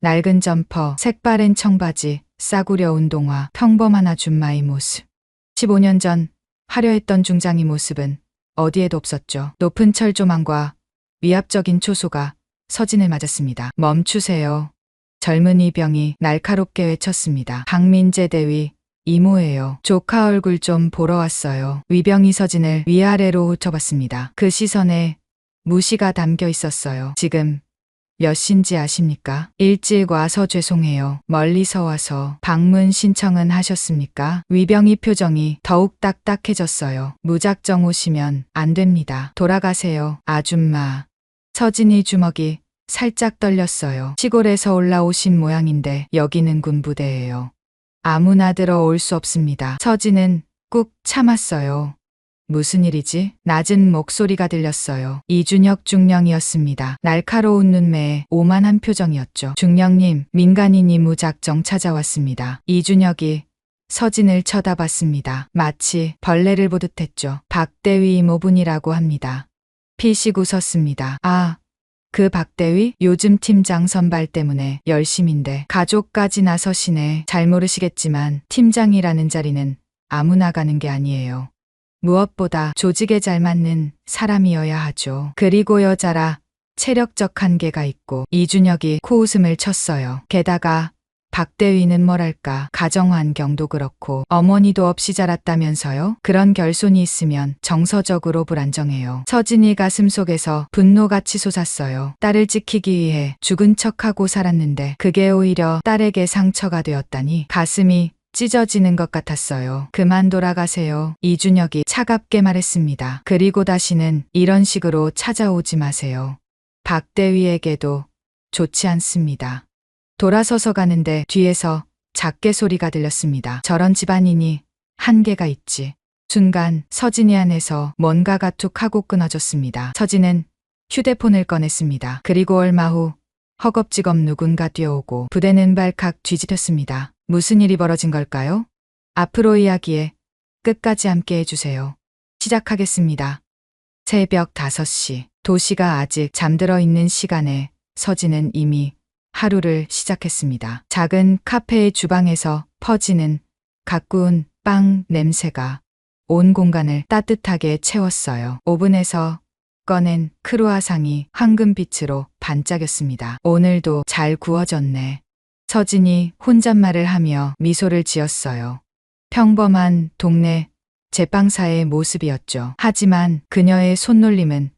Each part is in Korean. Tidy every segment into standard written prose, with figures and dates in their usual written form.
낡은 점퍼, 색바랜 청바지, 싸구려 운동화, 평범한 아줌마의 모습. 15년 전 화려했던 중장의 모습은 어디에도 없었죠. 높은 철조망과 위압적인 초소가 서진을 맞았습니다. 멈추세요. 젊은이 병이 날카롭게 외쳤습니다. 박민재 대위, 이모예요. 조카 얼굴 좀 보러 왔어요. 위병이 서진을 위아래로 훑어봤습니다. 그 시선에 무시가 담겨 있었어요. 지금 몇 시인지 아십니까? 일찍 와서 죄송해요. 멀리서 와서 방문 신청은 하셨습니까? 위병이 표정이 더욱 딱딱해졌어요. 무작정 오시면 안 됩니다. 돌아가세요. 아줌마. 서진이 주먹이 살짝 떨렸어요. 시골에서 올라오신 모양인데 여기는 군부대예요. 아무나 들어올 수 없습니다. 서진은 꾹 참았어요. 무슨 일이지? 낮은 목소리가 들렸어요. 이준혁 중령이었습니다. 날카로운 눈매에 오만한 표정이었죠. 중령님, 민간인이 무작정 찾아왔습니다. 이준혁이 서진을 쳐다봤습니다. 마치 벌레를 보듯 했죠. 박대위 이모분이라고 합니다. 피식 웃었습니다. 아, 그 박대위? 요즘 팀장 선발 때문에 열심인데 가족까지 나서시네. 잘 모르시겠지만 팀장이라는 자리는 아무나 가는 게 아니에요. 무엇보다 조직에 잘 맞는 사람이어야 하죠. 그리고 여자라 체력적 한계가 있고. 이준혁이 코웃음을 쳤어요. 게다가 박대위는 뭐랄까 가정환경도 그렇고 어머니도 없이 자랐다면서요? 그런 결손이 있으면 정서적으로 불안정해요. 서진이 가슴속에서 분노가 치솟았어요. 딸을 지키기 위해 죽은 척하고 살았는데 그게 오히려 딸에게 상처가 되었다니 가슴이 찢어지는 것 같았어요. 그만 돌아가세요. 이준혁이 차갑게 말했습니다. 그리고 다시는 이런 식으로 찾아오지 마세요. 박대위에게도 좋지 않습니다. 돌아서서 가는데 뒤에서 작게 소리가 들렸습니다. 저런 집안인이 한계가 있지. 순간 서진이 안에서 뭔가가 툭 하고 끊어졌습니다. 서진은 휴대폰을 꺼냈습니다. 그리고 얼마 후 허겁지겁 누군가 뛰어오고 부대는 발칵 뒤집혔습니다. 무슨 일이 벌어진 걸까요? 앞으로 이야기에 끝까지 함께 해주세요. 시작하겠습니다. 새벽 5시. 도시가 아직 잠들어 있는 시간에 서진은 이미 하루를 시작했습니다. 작은 카페의 주방에서 퍼지는 가꾸운 빵 냄새가 온 공간을 따뜻하게 채웠어요. 오븐에서 꺼낸 크루아상이 황금빛으로 반짝였습니다. 오늘도 잘 구워졌네. 서진이 혼잣말을 하며 미소를 지었어요. 평범한 동네 제빵사의 모습이었죠. 하지만 그녀의 손놀림은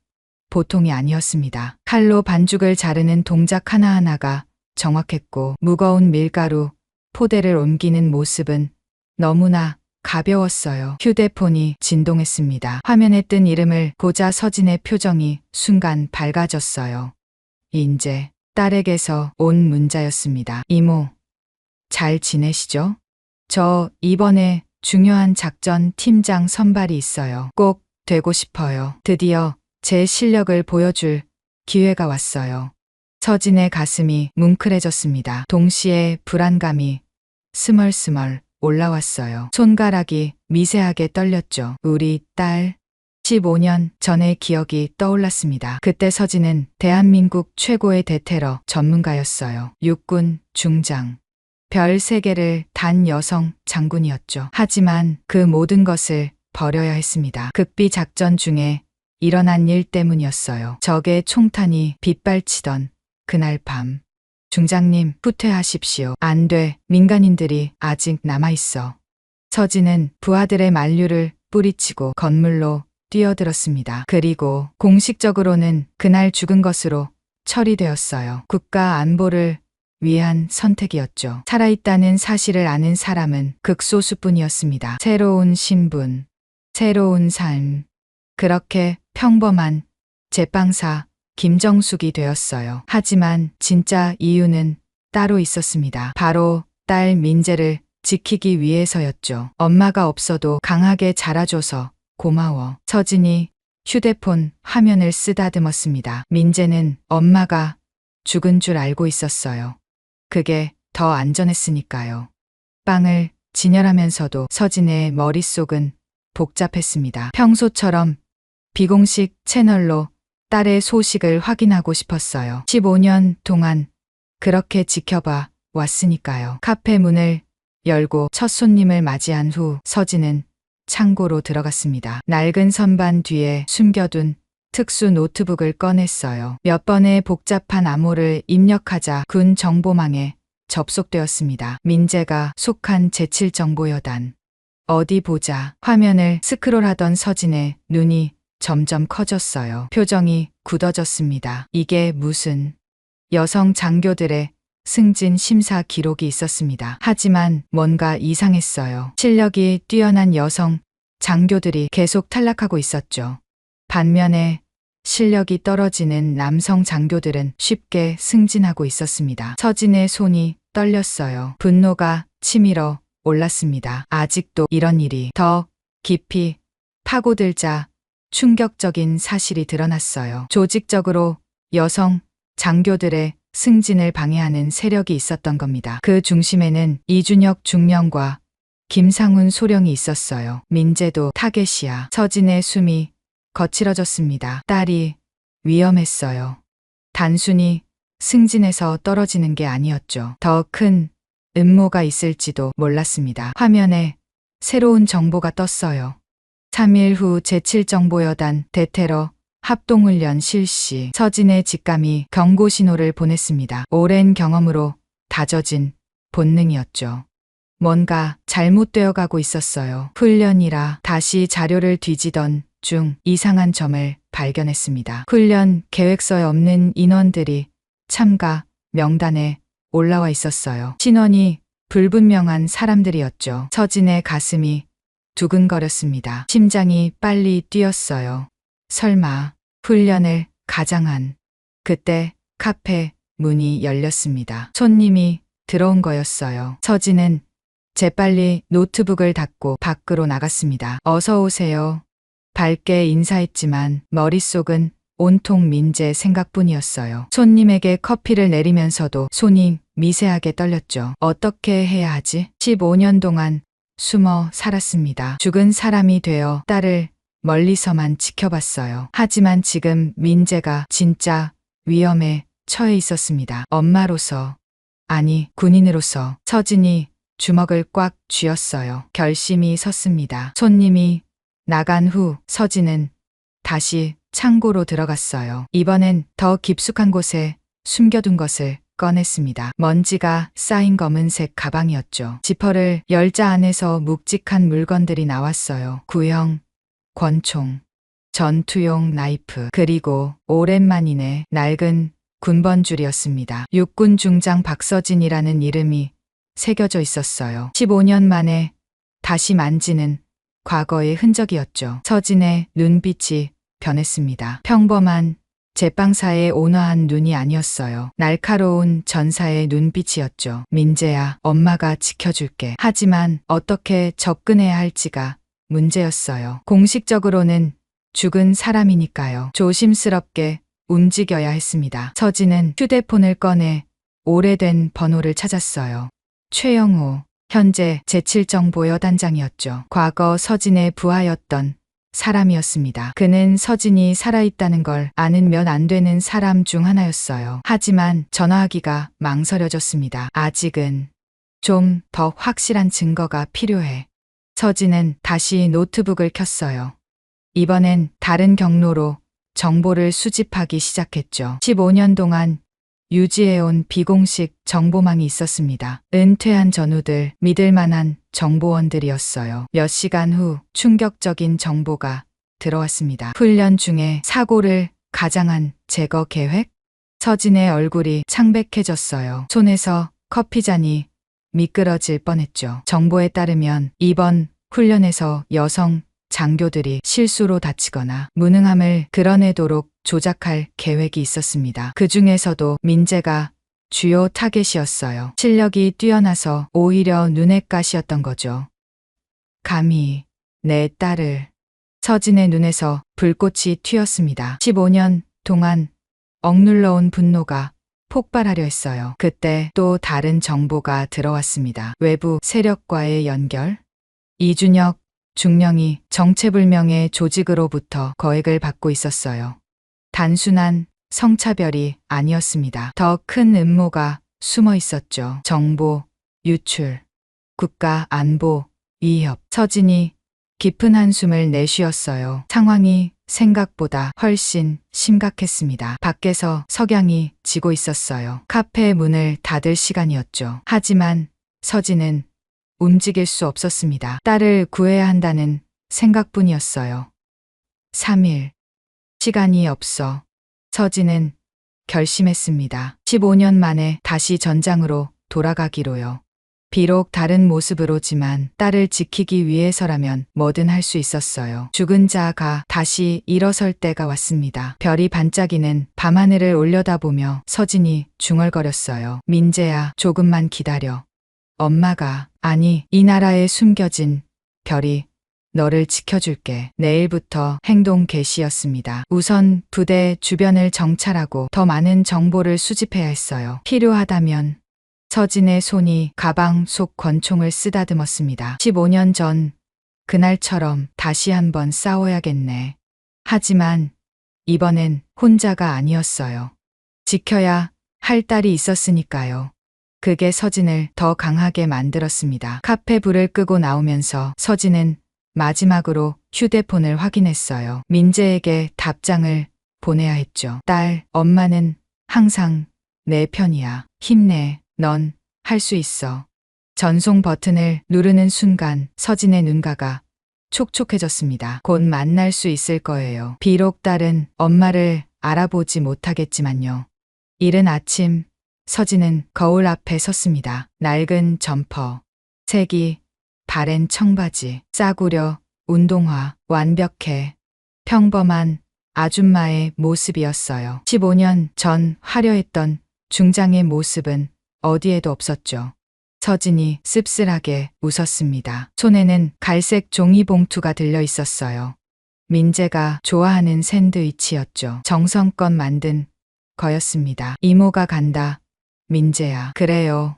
보통이 아니었습니다. 칼로 반죽을 자르는 동작 하나하나가 정확했고 무거운 밀가루, 포대를 옮기는 모습은 너무나 가벼웠어요. 휴대폰이 진동했습니다. 화면에 뜬 이름을 보자 서진의 표정이 순간 밝아졌어요. 인제 딸에게서 온 문자였습니다. 이모, 잘 지내시죠? 저 이번에 중요한 작전 팀장 선발이 있어요. 꼭 되고 싶어요. 드디어 제 실력을 보여줄 기회가 왔어요. 서진의 가슴이 뭉클해졌습니다. 동시에 불안감이 스멀스멀 올라왔어요. 손가락이 미세하게 떨렸죠. 우리 딸. 15년 전의 기억이 떠올랐습니다. 그때 서진은 대한민국 최고의 대테러 전문가였어요. 육군 중장. 별 3개를 단 여성 장군이었죠. 하지만 그 모든 것을 버려야 했습니다. 극비 작전 중에 일어난 일 때문이었어요. 적의 총탄이 빗발치던 그날 밤. 중장님, 후퇴하십시오. 안 돼. 민간인들이 아직 남아있어. 서진은 부하들의 만류를 뿌리치고 건물로 뛰어들었습니다. 그리고 공식적으로는 그날 죽은 것으로 처리되었어요. 국가 안보를 위한 선택이었죠. 살아있다는 사실을 아는 사람은 극소수뿐이었습니다. 새로운 신분, 새로운 삶. 그렇게 평범한 제빵사 김정숙이 되었어요. 하지만 진짜 이유는 따로 있었습니다. 바로 딸 민재를 지키기 위해서였죠. 엄마가 없어도 강하게 자라줘서 고마워. 서진이 휴대폰 화면을 쓰다듬었습니다. 민재는 엄마가 죽은 줄 알고 있었어요. 그게 더 안전했으니까요. 빵을 진열하면서도 서진의 머릿속은 복잡했습니다. 평소처럼 비공식 채널로 딸의 소식을 확인하고 싶었어요. 15년 동안 그렇게 지켜봐 왔으니까요. 카페 문을 열고 첫 손님을 맞이한 후 서진은 창고로 들어갔습니다. 낡은 선반 뒤에 숨겨둔 특수 노트북을 꺼냈어요. 몇 번의 복잡한 암호를 입력하자 군 정보망에 접속되었습니다. 민재가 속한 제7정보여단. 어디 보자. 화면을 스크롤하던 서진의 눈이 점점 커졌어요. 표정이 굳어졌습니다. 이게 무슨 여성 장교들의 승진 심사 기록이 있었습니다. 하지만 뭔가 이상했어요. 실력이 뛰어난 여성 장교들이 계속 탈락하고 있었죠. 반면에 실력이 떨어지는 남성 장교들은 쉽게 승진하고 있었습니다. 서진의 손이 떨렸어요. 분노가 치밀어 올랐습니다. 아직도 이런 일이 더 깊이 파고들자 충격적인 사실이 드러났어요. 조직적으로 여성 장교들의 승진을 방해하는 세력이 있었던 겁니다. 그 중심에는 이준혁 중령과 김상훈 소령이 있었어요. 민재도 타겟이야. 서진의 숨이 거칠어졌습니다. 딸이 위험했어요. 단순히 승진해서 떨어지는 게 아니었죠. 더 큰 음모가 있을지도 몰랐습니다. 화면에 새로운 정보가 떴어요. 3일 후 제7정보여단 대테러 합동훈련 실시. 서진의 직감이 경고 신호를 보냈습니다. 오랜 경험으로 다져진 본능이었죠. 뭔가 잘못되어 가고 있었어요. 훈련이라 다시 자료를 뒤지던 중 이상한 점을 발견했습니다. 훈련 계획서에 없는 인원들이 참가 명단에 올라와 있었어요. 신원이 불분명한 사람들이었죠. 서진의 가슴이 두근거렸습니다. 심장이 빨리 뛰었어요. 설마 훈련을 가장한. 그때 카페 문이 열렸습니다. 손님이 들어온 거였어요. 서진은 재빨리 노트북을 닫고 밖으로 나갔습니다. 어서 오세요. 밝게 인사했지만 머릿속은 온통 민재 생각뿐이었어요. 손님에게 커피를 내리면서도 손이 미세하게 떨렸죠. 어떻게 해야 하지? 15년 동안 숨어 살았습니다. 죽은 사람이 되어 딸을 멀리서만 지켜봤어요. 하지만 지금 민재가 진짜 위험에 처해 있었습니다. 엄마로서, 아니 군인으로서. 서진이 주먹을 꽉 쥐었어요. 결심이 섰습니다. 손님이 나간 후 서진은 다시 창고로 들어갔어요. 이번엔 더 깊숙한 곳에 숨겨둔 것을 꺼냈습니다. 먼지가 쌓인 검은색 가방이었죠. 지퍼를 열자 안에서 묵직한 물건들이 나왔어요. 구형, 권총, 전투용 나이프, 그리고 오랜만이네 낡은 군번줄이었습니다. 육군 중장 박서진이라는 이름이 새겨져 있었어요. 15년 만에 다시 만지는 과거의 흔적이었죠. 서진의 눈빛이 변했습니다. 평범한 제빵사의 온화한 눈이 아니었어요. 날카로운 전사의 눈빛이었죠. 민재야, 엄마가 지켜줄게. 하지만 어떻게 접근해야 할지가 문제였어요. 공식적으로는 죽은 사람이니까요. 조심스럽게 움직여야 했습니다. 서진은 휴대폰을 꺼내 오래된 번호를 찾았어요. 최영호, 현재 제7정보여단장이었죠. 과거 서진의 부하였던 사람이었습니다. 그는 서진이 살아있다는 걸 아는 몇 안 되는 사람 중 하나였어요. 하지만 전화하기가 망설여졌습니다. 아직은 좀 더 확실한 증거가 필요해. 서진은 다시 노트북을 켰어요. 이번엔 다른 경로로 정보를 수집하기 시작했죠. 15년 동안 유지해온 비공식 정보망이 있었습니다. 은퇴한 전우들, 믿을 만한 정보원들이었어요. 몇 시간 후 충격적인 정보가 들어왔습니다. 훈련 중에 사고를 가장한 제거 계획? 서진의 얼굴이 창백해졌어요. 손에서 커피잔이 미끄러질 뻔했죠. 정보에 따르면 이번 훈련에서 여성 장교들이 실수로 다치거나 무능함을 드러내도록 조작할 계획이 있었습니다. 그 중에서도 민재가 주요 타겟이었어요. 실력이 뛰어나서 오히려 눈엣가시였던 거죠. 감히 내 딸을. 서진의 눈에서 불꽃이 튀었습니다. 15년 동안 억눌러온 분노가 폭발하려 했어요. 그때 또 다른 정보가 들어왔습니다. 외부 세력과의 연결? 이준혁 중령이 정체불명의 조직으로부터 거액을 받고 있었어요. 단순한 성차별이 아니었습니다. 더 큰 음모가 숨어 있었죠. 정보, 유출, 국가 안보, 위협. 서진이 깊은 한숨을 내쉬었어요. 상황이 생각보다 훨씬 심각했습니다. 밖에서 석양이 지고 있었어요. 카페 문을 닫을 시간이었죠. 하지만 서진은 움직일 수 없었습니다. 딸을 구해야 한다는 생각뿐이었어요. 3일. 시간이 없어. 서진은 결심했습니다. 15년 만에 다시 전장으로 돌아가기로요. 비록 다른 모습으로지만 딸을 지키기 위해서라면 뭐든 할 수 있었어요. 죽은 자가 다시 일어설 때가 왔습니다. 별이 반짝이는 밤하늘을 올려다보며 서진이 중얼거렸어요. 민재야, 조금만 기다려. 엄마가, 아니, 이 나라에 숨겨진 별이 너를 지켜줄게. 내일부터 행동 개시였습니다. 우선 부대 주변을 정찰하고 더 많은 정보를 수집해야 했어요. 필요하다면 서진의 손이 가방 속 권총을 쓰다듬었습니다. 15년 전 그날처럼 다시 한번 싸워야겠네. 하지만 이번엔 혼자가 아니었어요. 지켜야 할 딸이 있었으니까요. 그게 서진을 더 강하게 만들었습니다. 카페 불을 끄고 나오면서 서진은 마지막으로 휴대폰을 확인했어요. 민재에게 답장을 보내야 했죠. 딸, 엄마는 항상 내 편이야. 힘내. 넌 할 수 있어. 전송 버튼을 누르는 순간 서진의 눈가가 촉촉해졌습니다. 곧 만날 수 있을 거예요. 비록 딸은 엄마를 알아보지 못하겠지만요. 이른 아침 서진은 거울 앞에 섰습니다. 낡은 점퍼, 색이 바랜 청바지, 싸구려, 운동화, 완벽해. 평범한 아줌마의 모습이었어요. 15년 전 화려했던 중장의 모습은 어디에도 없었죠. 서진이 씁쓸하게 웃었습니다. 손에는 갈색 종이봉투가 들려 있었어요. 민재가 좋아하는 샌드위치였죠. 정성껏 만든 거였습니다. 이모가 간다. 민재야. 그래요.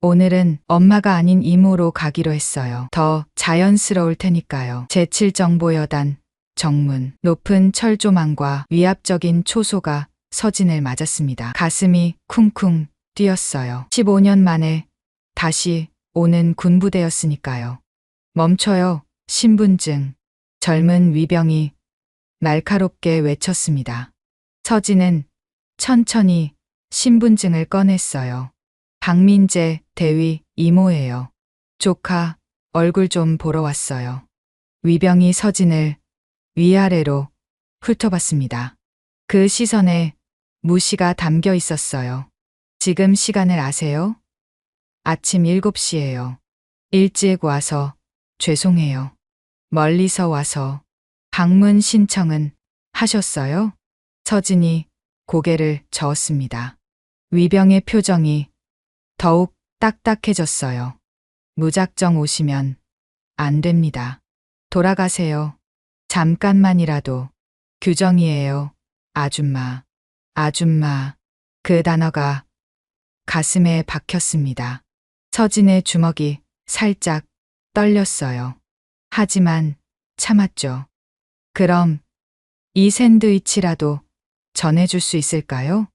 오늘은 엄마가 아닌 이모로 가기로 했어요. 더 자연스러울 테니까요. 제7정보여단 정문. 높은 철조망과 위압적인 초소가 서진을 맞았습니다. 가슴이 쿵쿵 뛰었어요. 15년 만에 다시 오는 군부대였으니까요. 멈춰요. 신분증. 젊은 위병이 날카롭게 외쳤습니다. 서진은 천천히 신분증을 꺼냈어요. 박민재 대위 이모예요. 조카 얼굴 좀 보러 왔어요. 위병이 서진을 위아래로 훑어봤습니다. 그 시선에 무시가 담겨 있었어요. 지금 시간을 아세요? 아침 7시예요. 일찍 와서 죄송해요. 멀리서 와서 방문 신청은 하셨어요? 서진이 고개를 저었습니다. 위병의 표정이 더욱 딱딱해졌어요. 무작정 오시면 안 됩니다. 돌아가세요. 잠깐만이라도. 규정이에요. 아줌마. 아줌마. 그 단어가 가슴에 박혔습니다. 서진의 주먹이 살짝 떨렸어요. 하지만 참았죠. 그럼 이 샌드위치라도 전해줄 수 있을까요?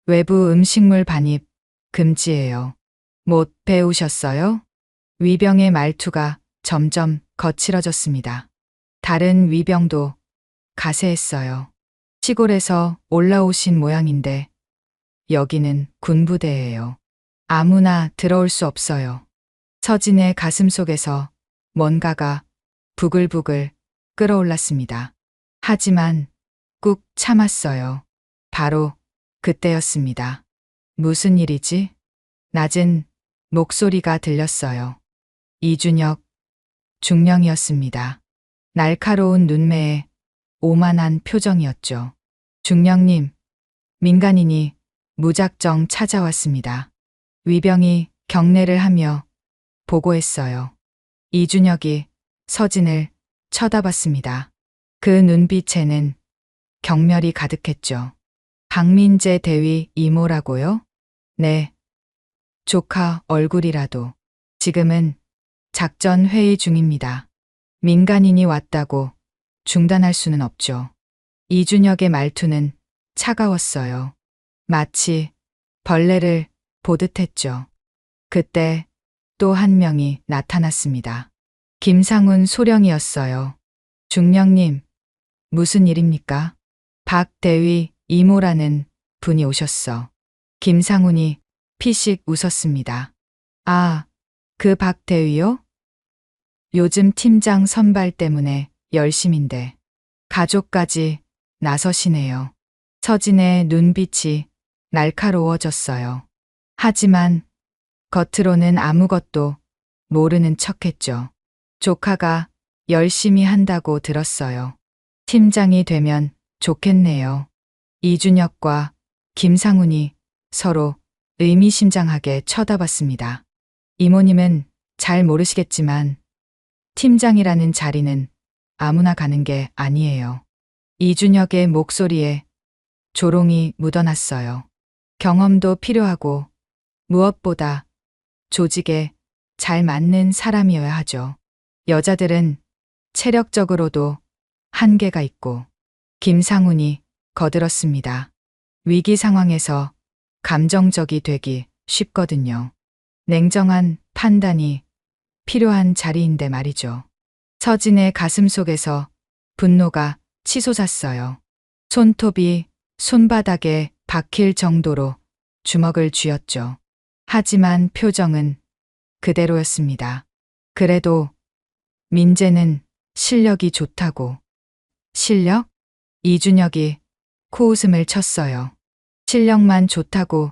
외부 음식물 반입 금지예요. 못 배우셨어요? 위병의 말투가 점점 거칠어졌습니다. 다른 위병도 가세했어요. 시골에서 올라오신 모양인데 여기는 군부대예요. 아무나 들어올 수 없어요. 서진의 가슴 속에서 뭔가가 부글부글 끓어올랐습니다. 하지만 꾹 참았어요. 바로 그때였습니다. 무슨 일이지? 낮은 목소리가 들렸어요. 이준혁, 중령이었습니다. 날카로운 눈매에 오만한 표정이었죠. 중령님, 민간인이 무작정 찾아왔습니다. 위병이 경례를 하며 보고했어요. 이준혁이 서진을 쳐다봤습니다. 그 눈빛에는 경멸이 가득했죠. 박민재 대위 이모라고요? 네. 조카 얼굴이라도. 지금은 작전 회의 중입니다. 민간인이 왔다고 중단할 수는 없죠. 이준혁의 말투는 차가웠어요. 마치 벌레를 보듯 했죠. 그때 또 한 명이 나타났습니다. 김상훈 소령이었어요. 중령님, 무슨 일입니까? 박대위 이모라는 분이 오셨어. 김상훈이 피식 웃었습니다. 아, 그 박대위요? 요즘 팀장 선발 때문에 열심인데 가족까지 나서시네요. 서진의 눈빛이 날카로워졌어요. 하지만 겉으로는 아무것도 모르는 척했죠. 조카가 열심히 한다고 들었어요. 팀장이 되면 좋겠네요. 이준혁과 김상훈이 서로 의미심장하게 쳐다봤습니다. 이모님은 잘 모르시겠지만 팀장이라는 자리는 아무나 가는 게 아니에요. 이준혁의 목소리에 조롱이 묻어났어요. 경험도 필요하고 무엇보다 조직에 잘 맞는 사람이어야 하죠. 여자들은 체력적으로도 한계가 있고 김상훈이 거들었습니다. 위기 상황에서 감정적이 되기 쉽거든요. 냉정한 판단이 필요한 자리인데 말이죠. 서진의 가슴 속에서 분노가 치솟았어요. 손톱이 손바닥에 박힐 정도로 주먹을 쥐었죠. 하지만 표정은 그대로였습니다. 그래도 민재는 실력이 좋다고. 실력? 이준혁이 코웃음을 쳤어요. 실력만 좋다고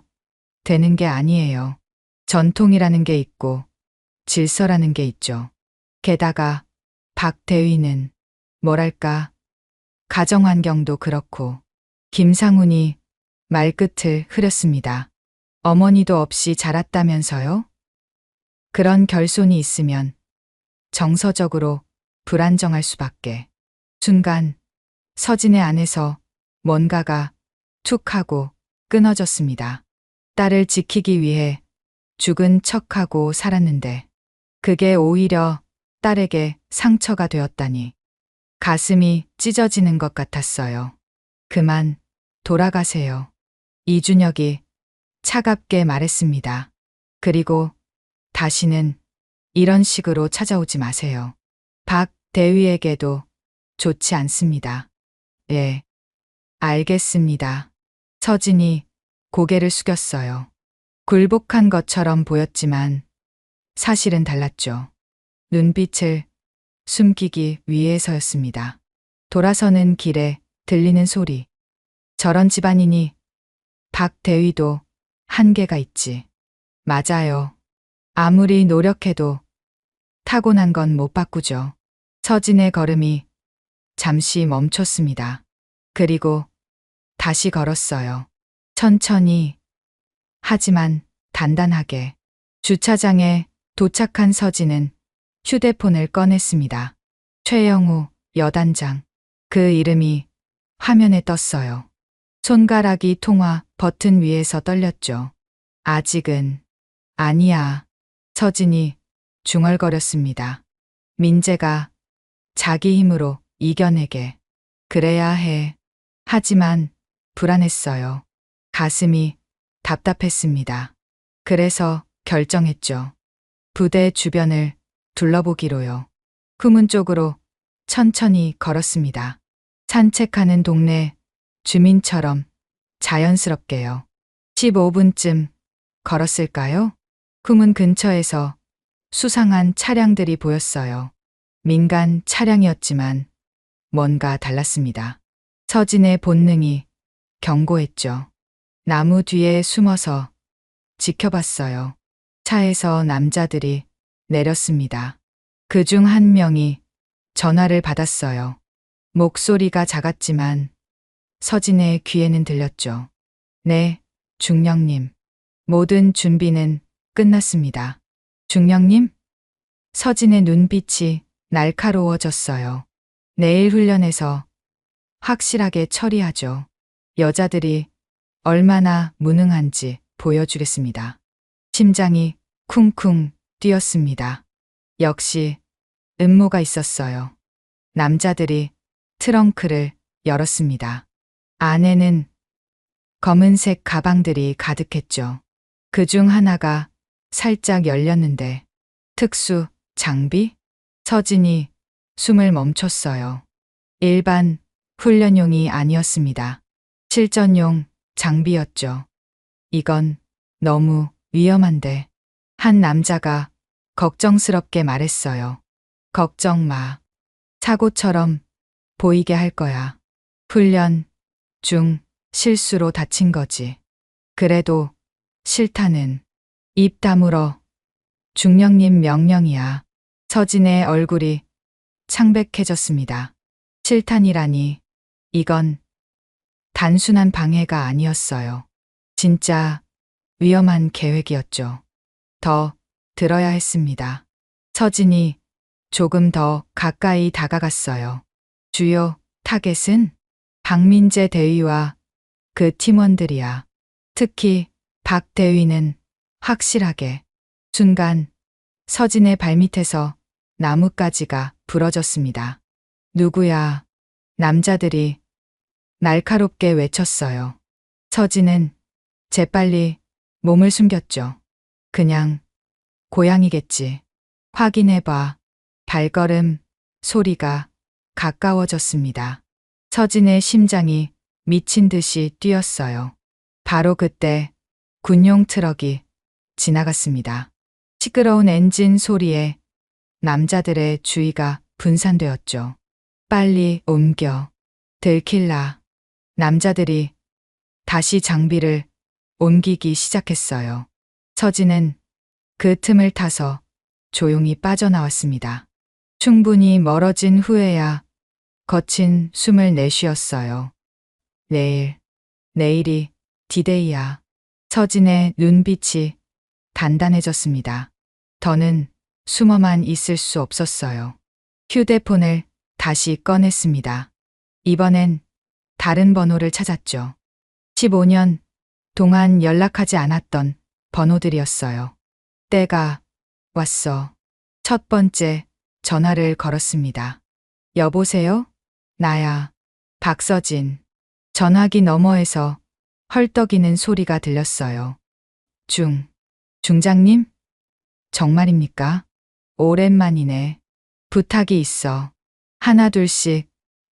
되는 게 아니에요. 전통이라는 게 있고 질서라는 게 있죠. 게다가 박 대위는 뭐랄까 가정 환경도 그렇고. 김상훈이 말끝을 흐렸습니다. 어머니도 없이 자랐다면서요? 그런 결손이 있으면 정서적으로 불안정할 수밖에. 순간 서진의 안에서 뭔가가 툭 하고 끊어졌습니다. 딸을 지키기 위해 죽은 척하고 살았는데 그게 오히려 딸에게 상처가 되었다니. 가슴이 찢어지는 것 같았어요. 그만 돌아가세요. 이준혁이 차갑게 말했습니다. 그리고 다시는 이런 식으로 찾아오지 마세요. 박 대위에게도 좋지 않습니다. 예, 알겠습니다. 서진이 고개를 숙였어요. 굴복한 것처럼 보였지만 사실은 달랐죠. 눈빛을 숨기기 위해서였습니다. 돌아서는 길에 들리는 소리. 저런 집안이니 박 대위도 한계가 있지. 맞아요. 아무리 노력해도 타고난 건 못 바꾸죠. 서진의 걸음이 잠시 멈췄습니다. 그리고 다시 걸었어요. 천천히, 하지만 단단하게. 주차장에 도착한 서진은 휴대폰을 꺼냈습니다. 최영우 여단장. 그 이름이 화면에 떴어요. 손가락이 통화 버튼 위에서 떨렸죠. 아직은 아니야. 서진이 중얼거렸습니다. 민재가 자기 힘으로 이겨내게. 그래야 해. 하지만 불안했어요. 가슴이 답답했습니다. 그래서 결정했죠. 부대 주변을 둘러보기로요. 후문 쪽으로 천천히 걸었습니다. 산책하는 동네 주민처럼 자연스럽게요. 15분쯤 걸었을까요? 후문 근처에서 수상한 차량들이 보였어요. 민간 차량이었지만 뭔가 달랐습니다. 서진의 본능이 경고했죠. 나무 뒤에 숨어서 지켜봤어요. 차에서 남자들이 내렸습니다. 그중 한 명이 전화를 받았어요. 목소리가 작았지만 서진의 귀에는 들렸죠. 네, 중령님. 모든 준비는 끝났습니다. 중령님? 서진의 눈빛이 날카로워졌어요. 내일 훈련에서 확실하게 처리하죠. 여자들이 얼마나 무능한지 보여주겠습니다. 심장이 쿵쿵 뛰었습니다. 역시 음모가 있었어요. 남자들이 트렁크를 열었습니다. 안에는 검은색 가방들이 가득했죠. 그중 하나가 살짝 열렸는데 특수 장비? 서진이 숨을 멈췄어요. 일반 훈련용이 아니었습니다. 실전용 장비였죠. 이건 너무 위험한데. 한 남자가 걱정스럽게 말했어요. 걱정 마. 사고처럼 보이게 할 거야. 훈련 중 실수로 다친 거지. 그래도 싫다는. 입 다물어. 중령님 명령이야. 서진의 얼굴이 창백해졌습니다. 실탄이라니. 이건 단순한 방해가 아니었어요. 진짜 위험한 계획이었죠. 더 들어야 했습니다. 서진이 조금 더 가까이 다가갔어요. 주요 타겟은 박민재 대위와 그 팀원들이야. 특히 박 대위는 확실하게. 순간 서진의 발밑에서 나뭇가지가 부러졌습니다. 누구야? 남자들이 날카롭게 외쳤어요. 서진은 재빨리 몸을 숨겼죠. 그냥 고양이겠지. 확인해봐. 발걸음 소리가 가까워졌습니다. 서진의 심장이 미친 듯이 뛰었어요. 바로 그때 군용 트럭이 지나갔습니다. 시끄러운 엔진 소리에 남자들의 주의가 분산되었죠. 빨리 옮겨. 들킬라. 남자들이 다시 장비를 옮기기 시작했어요. 서진은 그 틈을 타서 조용히 빠져나왔습니다. 충분히 멀어진 후에야 거친 숨을 내쉬었어요. 내일이 디데이야. 서진의 눈빛이 단단해졌습니다. 더는 숨어만 있을 수 없었어요. 휴대폰을 다시 꺼냈습니다. 이번엔 다른 번호를 찾았죠. 15년 동안 연락하지 않았던 번호들이었어요. 때가 왔어. 첫 번째 전화를 걸었습니다. 여보세요? 나야. 박서진. 전화기 너머에서 헐떡이는 소리가 들렸어요. 중장님? 정말입니까? 오랜만이네. 부탁이 있어. 하나둘씩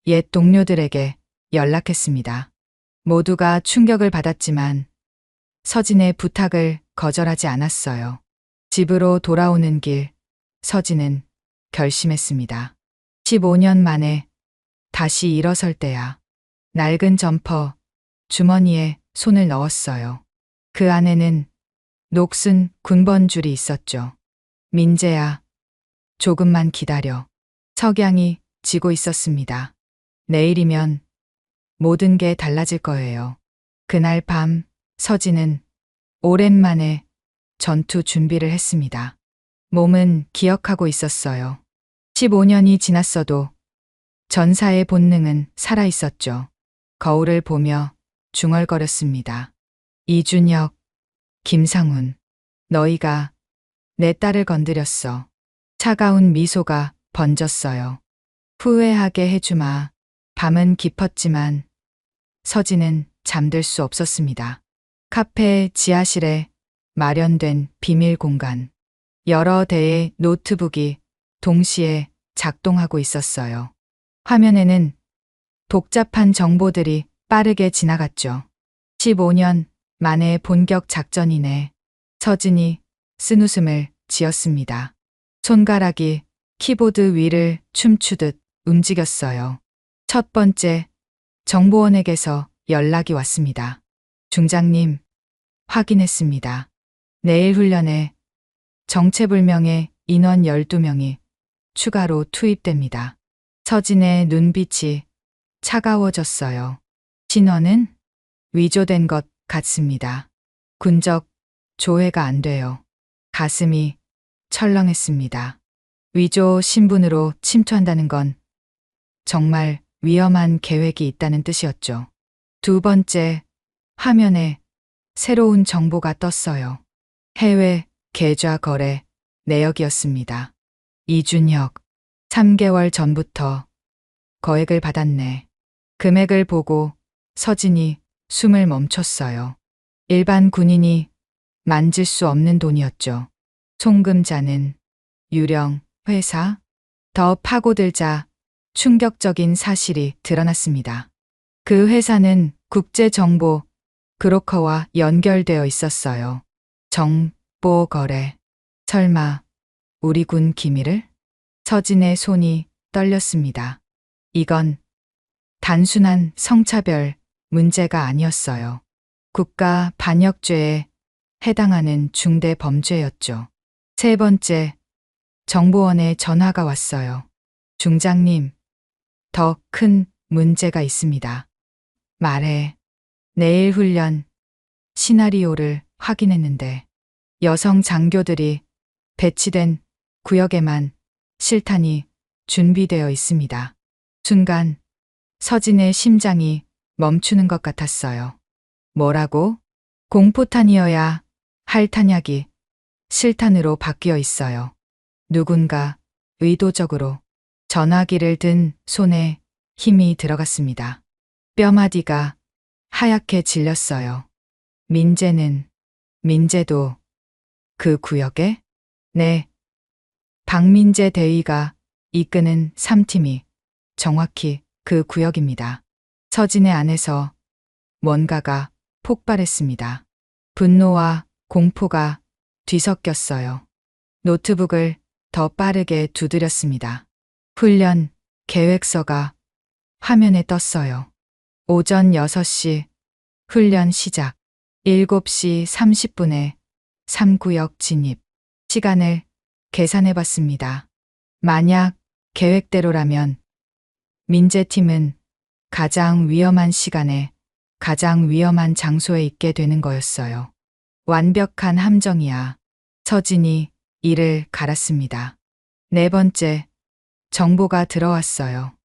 옛 동료들에게 연락했습니다. 모두가 충격을 받았지만 서진의 부탁을 거절하지 않았어요. 집으로 돌아오는 길, 서진은 결심했습니다. 15년 만에 다시 일어설 때야. 낡은 점퍼 주머니에 손을 넣었어요. 그 안에는 녹슨 군번줄이 있었죠. 민재야, 조금만 기다려. 석양이 지고 있었습니다. 내일이면 모든 게 달라질 거예요. 그날 밤 서진은 오랜만에 전투 준비를 했습니다. 몸은 기억하고 있었어요. 15년이 지났어도 전사의 본능은 살아 있었죠. 거울을 보며 중얼거렸습니다. 이준혁, 김상훈, 너희가 내 딸을 건드렸어. 차가운 미소가 번졌어요. 후회하게 해주마. 밤은 깊었지만 서진은 잠들 수 없었습니다. 카페 지하실에 마련된 비밀 공간. 여러 대의 노트북이 동시에 작동하고 있었어요. 화면에는 복잡한 정보들이 빠르게 지나갔죠. 15년 만에 본격 작전이네. 서진이 쓴웃음을 지었습니다. 손가락이 키보드 위를 춤추듯 움직였어요. 첫 번째 정보원에게서 연락이 왔습니다. 중장님, 확인했습니다. 내일 훈련에 정체불명의 인원 12명이 추가로 투입됩니다. 서진의 눈빛이 차가워졌어요. 신원은 위조된 것 같습니다. 군적 조회가 안 돼요. 가슴이 철렁했습니다. 위조 신분으로 침투한다는 건 정말 위험한 계획이 있다는 뜻이었죠. 두 번째, 화면에 새로운 정보가 떴어요. 해외 계좌 거래 내역이었습니다. 이준혁, 3개월 전부터 거액을 받았네. 금액을 보고 서진이 숨을 멈췄어요. 일반 군인이 만질 수 없는 돈이었죠. 송금자는 유령, 회사. 더 파고들자 충격적인 사실이 드러났습니다. 그 회사는 국제정보 브로커와 연결되어 있었어요. 정보 거래. 설마 우리 군 기밀을? 서진의 손이 떨렸습니다. 이건 단순한 성차별 문제가 아니었어요. 국가 반역죄에 해당하는 중대 범죄였죠. 세 번째, 정보원에 전화가 왔어요. 중장님, 더 큰 문제가 있습니다. 말해. 내일 훈련 시나리오를 확인했는데 여성 장교들이 배치된 구역에만 실탄이 준비되어 있습니다. 순간 서진의 심장이 멈추는 것 같았어요. 뭐라고? 공포탄이어야 할 탄약이 실탄으로 바뀌어 있어요. 누군가 의도적으로 전화기를 든 손에 힘이 들어갔습니다. 뼈마디가 하얗게 질렸어요. 민재도 그 구역에? 네. 박민재 대위가 이끄는 3팀이 정확히 그 구역입니다. 서진의 안에서 뭔가가 폭발했습니다. 분노와 공포가 뒤섞였어요. 노트북을 더 빠르게 두드렸습니다. 훈련 계획서가 화면에 떴어요. 오전 6시 훈련 시작. 7시 30분에 3구역 진입. 시간을 계산해 봤습니다. 만약 계획대로라면 민재팀은 가장 위험한 시간에 가장 위험한 장소에 있게 되는 거였어요. 완벽한 함정이야. 서진이 이를 갈았습니다. 네 번째, 정보가 들어왔어요.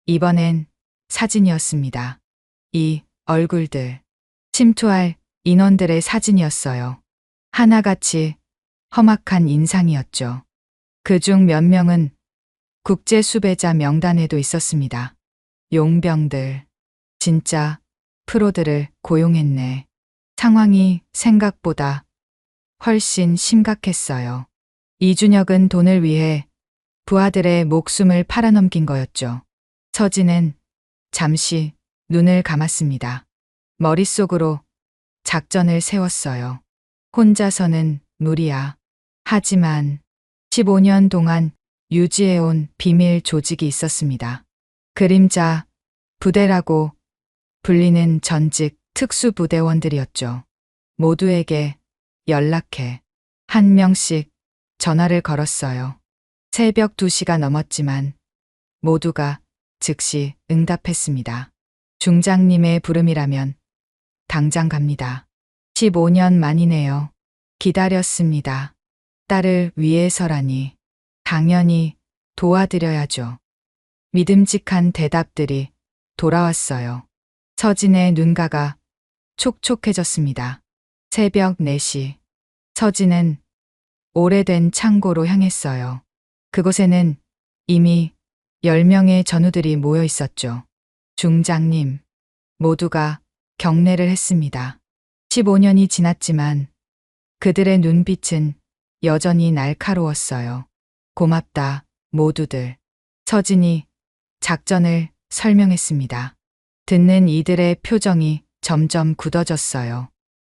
이번엔 사진이었습니다. 이 얼굴들. 침투할 인원들의 사진이었어요. 하나같이 험악한 인상이었죠. 그중 몇 명은 국제 수배자 명단에도 있었습니다. 용병들. 진짜 프로들을 고용했네. 상황이 생각보다 훨씬 심각했어요. 이준혁은 돈을 위해 부하들의 목숨을 팔아넘긴 거였죠. 서진은 잠시 눈을 감았습니다. 머릿속으로 작전을 세웠어요. 혼자서는 무리야. 하지만 15년 동안 유지해온 비밀 조직이 있었습니다. 그림자 부대라고 불리는 전직 특수부대원들이었죠. 모두에게 연락해. 한 명씩 전화를 걸었어요. 새벽 2시가 넘었지만 모두가 즉시 응답했습니다. 중장님의 부름이라면 당장 갑니다. 15년 만이네요. 기다렸습니다. 딸을 위해서라니 당연히 도와드려야죠. 믿음직한 대답들이 돌아왔어요. 서진의 눈가가 촉촉해졌습니다. 새벽 4시. 서진은 오래된 창고로 향했어요. 그곳에는 이미 10명의 전우들이 모여 있었죠. 중장님, 모두가 경례를 했습니다. 15년이 지났지만 그들의 눈빛은 여전히 날카로웠어요. 고맙다, 모두들. 서진이 작전을 설명했습니다. 듣는 이들의 표정이 점점 굳어졌어요.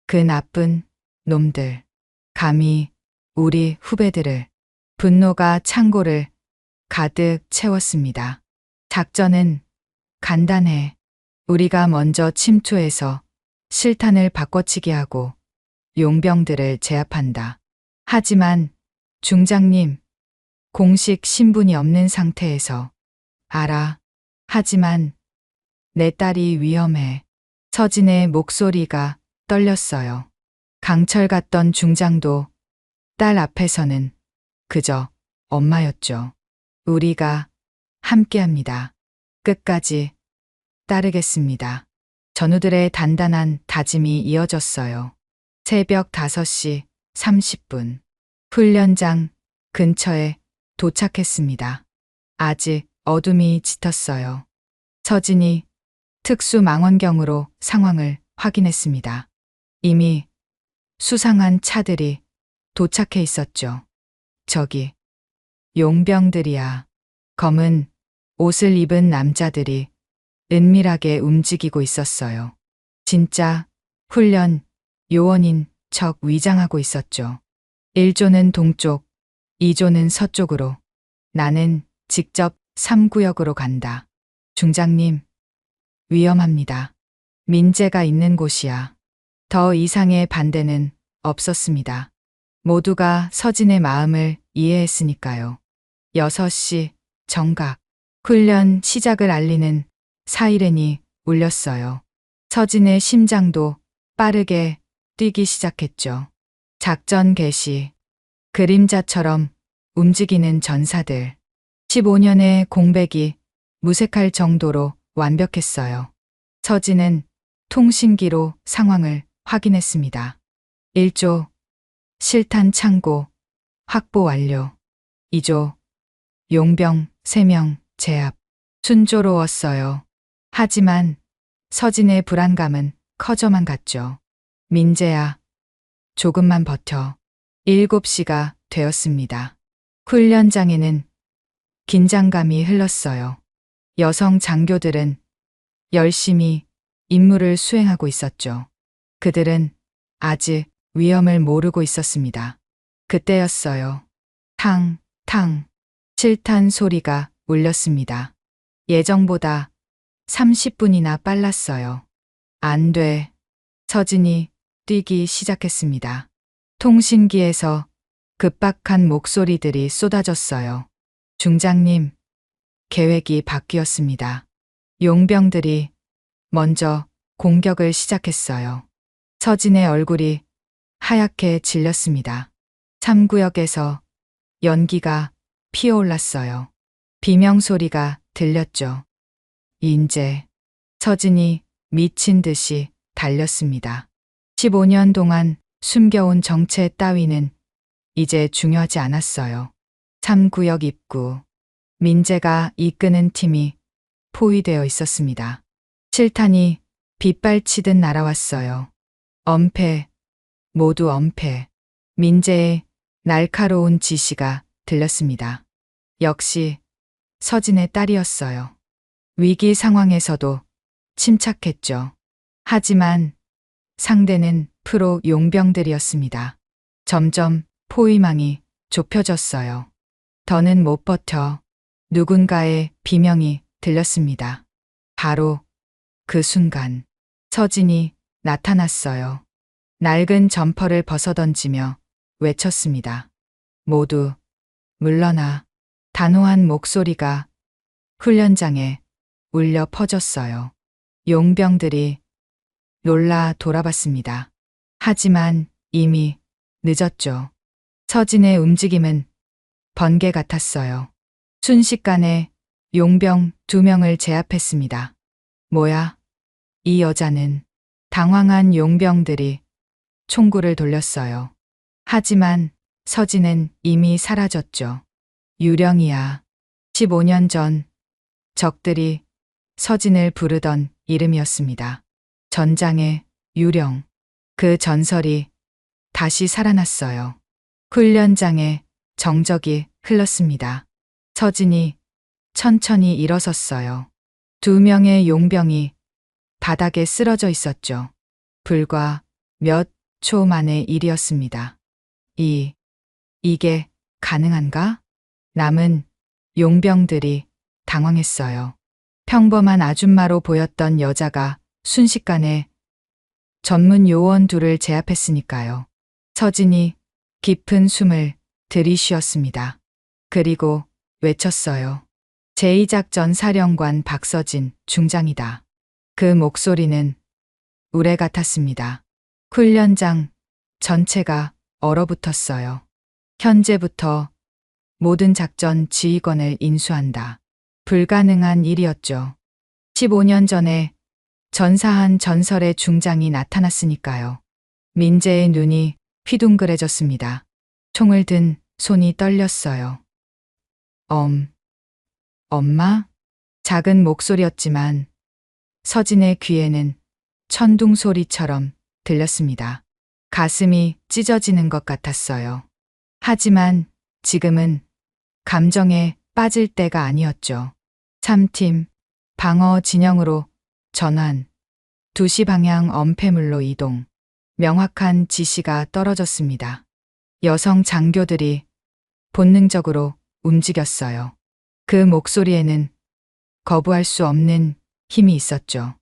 그 나쁜 놈들. 감히 우리 후배들을. 분노가 창고를 가득 채웠습니다. 작전은 간단해. 우리가 먼저 침투해서 실탄을 바꿔치기 하고 용병들을 제압한다. 하지만 중장님, 공식 신분이 없는 상태에서. 알아. 하지만 내 딸이 위험해. 서진의 목소리가 떨렸어요. 강철 같던 중장도 딸 앞에서는 그저 엄마였죠. 우리가 함께합니다. 끝까지 따르겠습니다. 전우들의 단단한 다짐이 이어졌어요. 새벽 5시 30분. 훈련장 근처에 도착했습니다. 아직 어둠이 짙었어요. 서진이 특수 망원경으로 상황을 확인했습니다. 이미 수상한 차들이 도착해 있었죠. 저기, 용병들이야. 검은 옷을 입은 남자들이 은밀하게 움직이고 있었어요. 진짜 훈련 요원인 척 위장하고 있었죠. 1조는 동쪽, 2조는 서쪽으로. 나는 직접 3구역으로 간다. 중장님, 위험합니다. 민재가 있는 곳이야. 더 이상의 반대는 없었습니다. 모두가 서진의 마음을 이해했으니까요. 6시 정각, 훈련 시작을 알리는 사이렌이 울렸어요. 서진의 심장도 빠르게 뛰기 시작했죠. 작전 개시, 그림자처럼 움직이는 전사들. 15년의 공백이 무색할 정도로 완벽했어요. 서진은 통신기로 상황을 확인했습니다. 1조, 실탄 창고, 확보 완료. 2조, 용병 3명 제압. 순조로웠어요. 하지만 서진의 불안감은 커져만 갔죠. 민재야, 조금만 버텨. 7시가 되었습니다. 훈련장에는 긴장감이 흘렀어요. 여성 장교들은 열심히 임무를 수행하고 있었죠. 그들은 아직 위험을 모르고 있었습니다. 그때였어요. 탕, 탕. 실탄 소리가 울렸습니다. 예정보다 30분이나 빨랐어요. 안 돼. 서진이 뛰기 시작했습니다. 통신기에서 급박한 목소리들이 쏟아졌어요. 중장님, 계획이 바뀌었습니다. 용병들이 먼저 공격을 시작했어요. 서진의 얼굴이 하얗게 질렸습니다. 3구역에서 연기가 피어올랐어요. 비명소리가 들렸죠. 인제 서진이 미친 듯이 달렸습니다. 15년 동안 숨겨온 정체 따위는 이제 중요하지 않았어요. 3구역 입구, 민재가 이끄는 팀이 포위되어 있었습니다. 실탄이 빗발치듯 날아왔어요. 엄폐, 모두 엄폐. 민재의 날카로운 지시가 들렸습니다. 역시 서진의 딸이었어요. 위기 상황에서도 침착했죠. 하지만 상대는 프로 용병들이었습니다. 점점 포위망이 좁혀졌어요. 더는 못 버텨. 누군가의 비명이 들렸습니다. 바로 그 순간 서진이 나타났어요. 낡은 점퍼를 벗어던지며 외쳤습니다. 모두 물러나. 단호한 목소리가 훈련장에 울려 퍼졌어요. 용병들이 놀라 돌아봤습니다. 하지만 이미 늦었죠. 서진의 움직임은 번개 같았어요. 순식간에 용병 2명을 제압했습니다. 뭐야? 이 여자는. 당황한 용병들이 총구를 돌렸어요. 하지만 서진은 이미 사라졌죠. 유령이야. 15년 전 적들이 서진을 부르던 이름이었습니다. 전장의 유령. 그 전설이 다시 살아났어요. 훈련장에 정적이 흘렀습니다. 서진이 천천히 일어섰어요. 2명의 용병이 바닥에 쓰러져 있었죠. 불과 몇 초 만의 일이었습니다. 이게 가능한가? 남은 용병들이 당황했어요. 평범한 아줌마로 보였던 여자가 순식간에 전문 요원 2를 제압했으니까요. 서진이 깊은 숨을 들이쉬었습니다. 그리고 외쳤어요. 제2작전 사령관 박서진 중장이다. 그 목소리는 우레 같았습니다. 훈련장 전체가 얼어붙었어요. 현재부터 모든 작전 지휘권을 인수한다. 불가능한 일이었죠. 15년 전에 전사한 전설의 중장이 나타났으니까요. 민재의 눈이 휘둥그레졌습니다. 총을 든 손이 떨렸어요. 엄마? 작은 목소리였지만 서진의 귀에는 천둥 소리처럼 들렸습니다. 가슴이 찢어지는 것 같았어요. 하지만 지금은 감정에 빠질 때가 아니었죠. 3팀 방어 진영으로 전환. 2시 방향 엄폐물로 이동. 명확한 지시가 떨어졌습니다. 여성 장교들이 본능적으로 움직였어요. 그 목소리에는 거부할 수 없는 힘이 있었죠.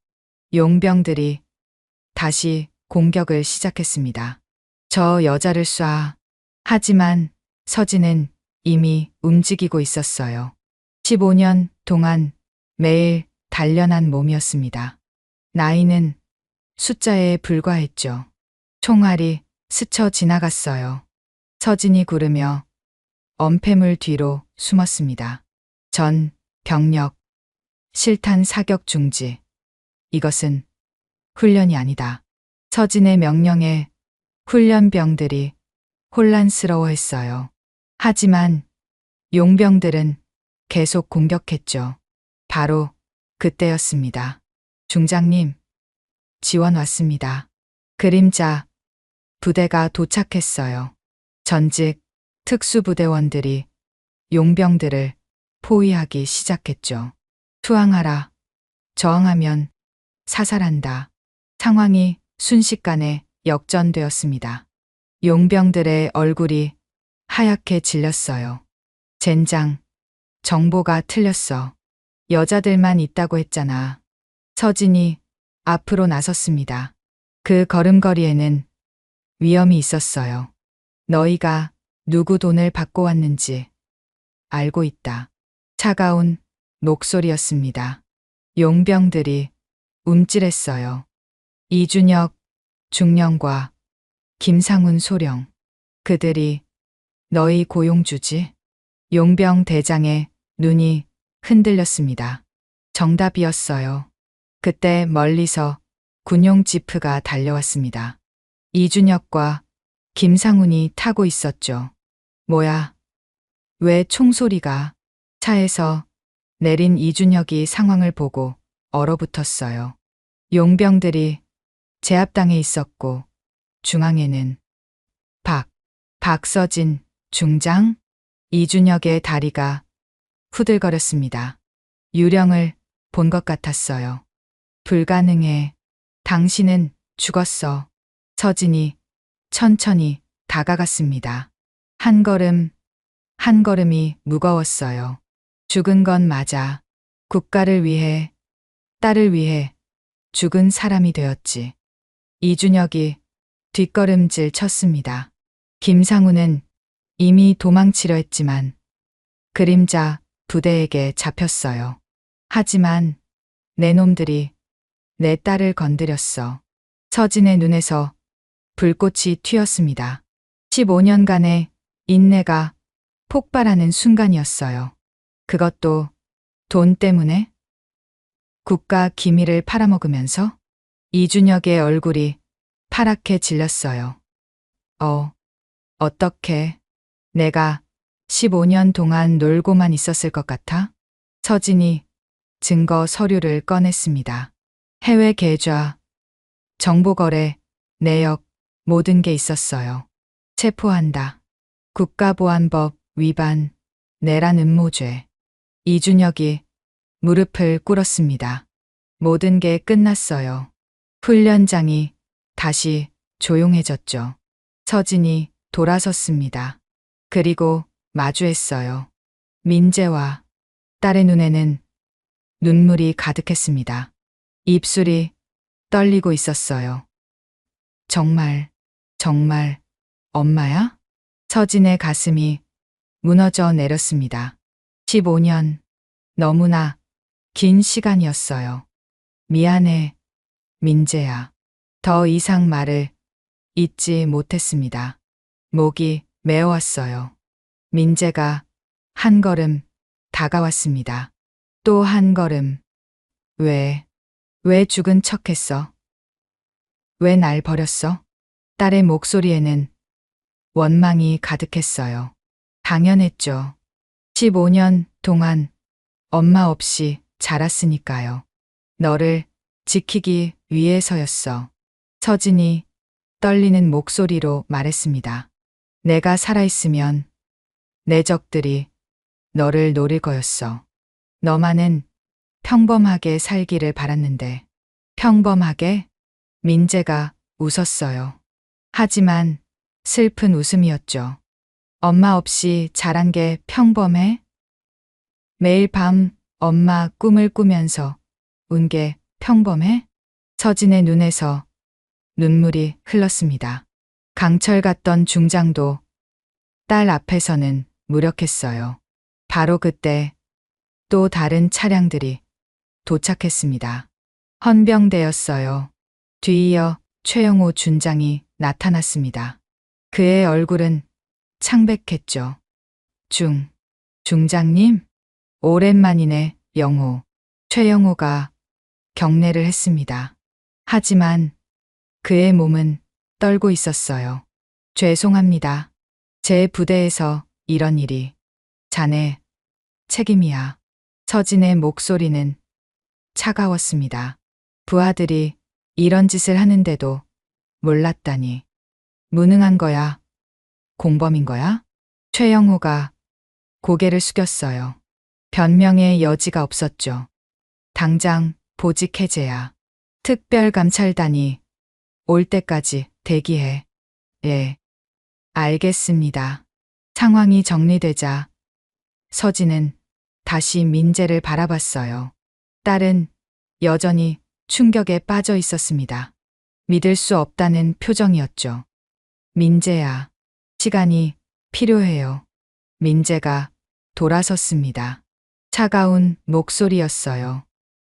용병들이 다시 공격을 시작했습니다. 저 여자를 쏴. 하지만 서진은 이미 움직이고 있었어요. 15년 동안 매일 단련한 몸이었습니다. 나이는 숫자에 불과했죠. 총알이 스쳐 지나갔어요. 서진이 구르며 엄폐물 뒤로 숨었습니다. 전, 병력, 실탄 사격 중지. 이것은 훈련이 아니다. 서진의 명령에 훈련병들이 혼란스러워했어요. 하지만 용병들은 계속 공격했죠. 바로 그때였습니다. 중장님, 지원 왔습니다. 그림자 부대가 도착했어요. 전직 특수부대원들이 용병들을 포위하기 시작했죠. 투항하라. 저항하면 사살한다. 상황이 순식간에 역전되었습니다. 용병들의 얼굴이 하얗게 질렸어요. 젠장, 정보가 틀렸어. 여자들만 있다고 했잖아. 서진이 앞으로 나섰습니다. 그 걸음걸이에는 위험이 있었어요. 너희가 누구 돈을 받고 왔는지 알고 있다. 차가운 목소리였습니다. 용병들이 움찔했어요. 이준혁, 중령과 김상훈 소령. 그들이 너희 고용주지? 용병 대장의 눈이 흔들렸습니다. 정답이었어요. 그때 멀리서 군용 지프가 달려왔습니다. 이준혁과 김상훈이 타고 있었죠. 뭐야? 왜 총소리가? 차에서 내린 이준혁이 상황을 보고 얼어붙었어요. 용병들이 제압당해 있었고 중앙에는 박서진 중장? 이준혁의 다리가 후들거렸습니다. 유령을 본 것 같았어요. 불가능해. 당신은 죽었어. 서진이 천천히 다가갔습니다. 한 걸음, 한 걸음이 무거웠어요. 죽은 건 맞아. 국가를 위해, 딸을 위해 죽은 사람이 되었지. 이준혁이 뒷걸음질 쳤습니다. 김상훈은 이미 도망치려 했지만 그림자 부대에게 잡혔어요. 하지만 내 놈들이 내 딸을 건드렸어. 서진의 눈에서 불꽃이 튀었습니다. 15년간의 인내가 폭발하는 순간이었어요. 그것도 돈 때문에? 국가 기밀을 팔아먹으면서? 이준혁의 얼굴이 파랗게 질렸어요. 어떻게 내가 15년 동안 놀고만 있었을 것 같아? 서진이 증거 서류를 꺼냈습니다. 해외 계좌, 정보거래, 내역, 모든 게 있었어요. 체포한다. 국가보안법 위반, 내란 음모죄. 이준혁이 무릎을 꿇었습니다. 모든 게 끝났어요. 훈련장이 다시 조용해졌죠. 서진이 돌아섰습니다. 그리고 마주했어요. 민재와 딸의 눈에는 눈물이 가득했습니다. 입술이 떨리고 있었어요. 정말 엄마야? 서진의 가슴이 무너져 내렸습니다. 15년, 너무나 긴 시간이었어요. 미안해, 민재야. 더 이상 말을 잇지 못했습니다. 목이 메어왔어요. 민재가 한 걸음 다가왔습니다. 또 한 걸음. 왜 죽은 척했어? 왜 날 버렸어? 딸의 목소리에는 원망이 가득했어요. 당연했죠. 15년 동안 엄마 없이 자랐으니까요. 너를 지키기 위해서였어. 서진이 떨리는 목소리로 말했습니다. 내가 살아있으면 내 적들이 너를 노릴 거였어. 너만은 평범하게 살기를 바랐는데. 평범하게? 민재가 웃었어요. 하지만 슬픈 웃음이었죠. 엄마 없이 자란 게 평범해? 매일 밤 엄마 꿈을 꾸면서 운 게 평범해? 서진의 눈에서 눈물이 흘렀습니다. 강철 같던 중장도 딸 앞에서는 무력했어요. 바로 그때 또 다른 차량들이 도착했습니다. 헌병대였어요. 뒤이어 최영호 준장이 나타났습니다. 그의 얼굴은 창백했죠. 중장님? 오랜만이네, 영호. 최영호가 경례를 했습니다. 하지만 그의 몸은 떨고 있었어요. 죄송합니다. 제 부대에서 이런 일이. 자네 책임이야. 서진의 목소리는 차가웠습니다. 부하들이 이런 짓을 하는데도 몰랐다니. 무능한 거야? 공범인 거야? 최영호가 고개를 숙였어요. 변명의 여지가 없었죠. 당장 보직 해제야. 특별감찰단이 올 때까지 대기해. 예, 알겠습니다. 상황이 정리되자 서진은 다시 민재를 바라봤어요. 딸은 여전히 충격에 빠져 있었습니다. 믿을 수 없다는 표정이었죠. 민재야, 시간이 필요해요. 민재가 돌아섰습니다. 차가운 목소리였어요.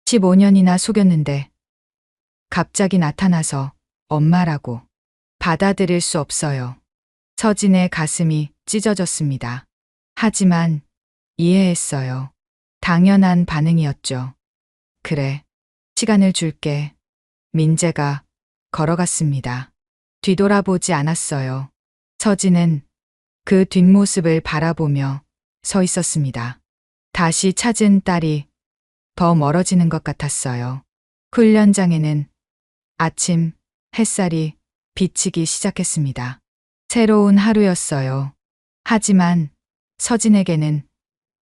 15년이나 속였는데 갑자기 나타나서 엄마라고. 받아들일 수 없어요. 서진의 가슴이 찢어졌습니다. 하지만 이해했어요. 당연한 반응이었죠. 그래, 시간을 줄게. 민재가 걸어갔습니다. 뒤돌아보지 않았어요. 서진은 그 뒷모습을 바라보며 서 있었습니다. 다시 찾은 딸이 더 멀어지는 것 같았어요. 훈련장에는 아침 햇살이 비치기 시작했습니다. 새로운 하루였어요. 하지만 서진에게는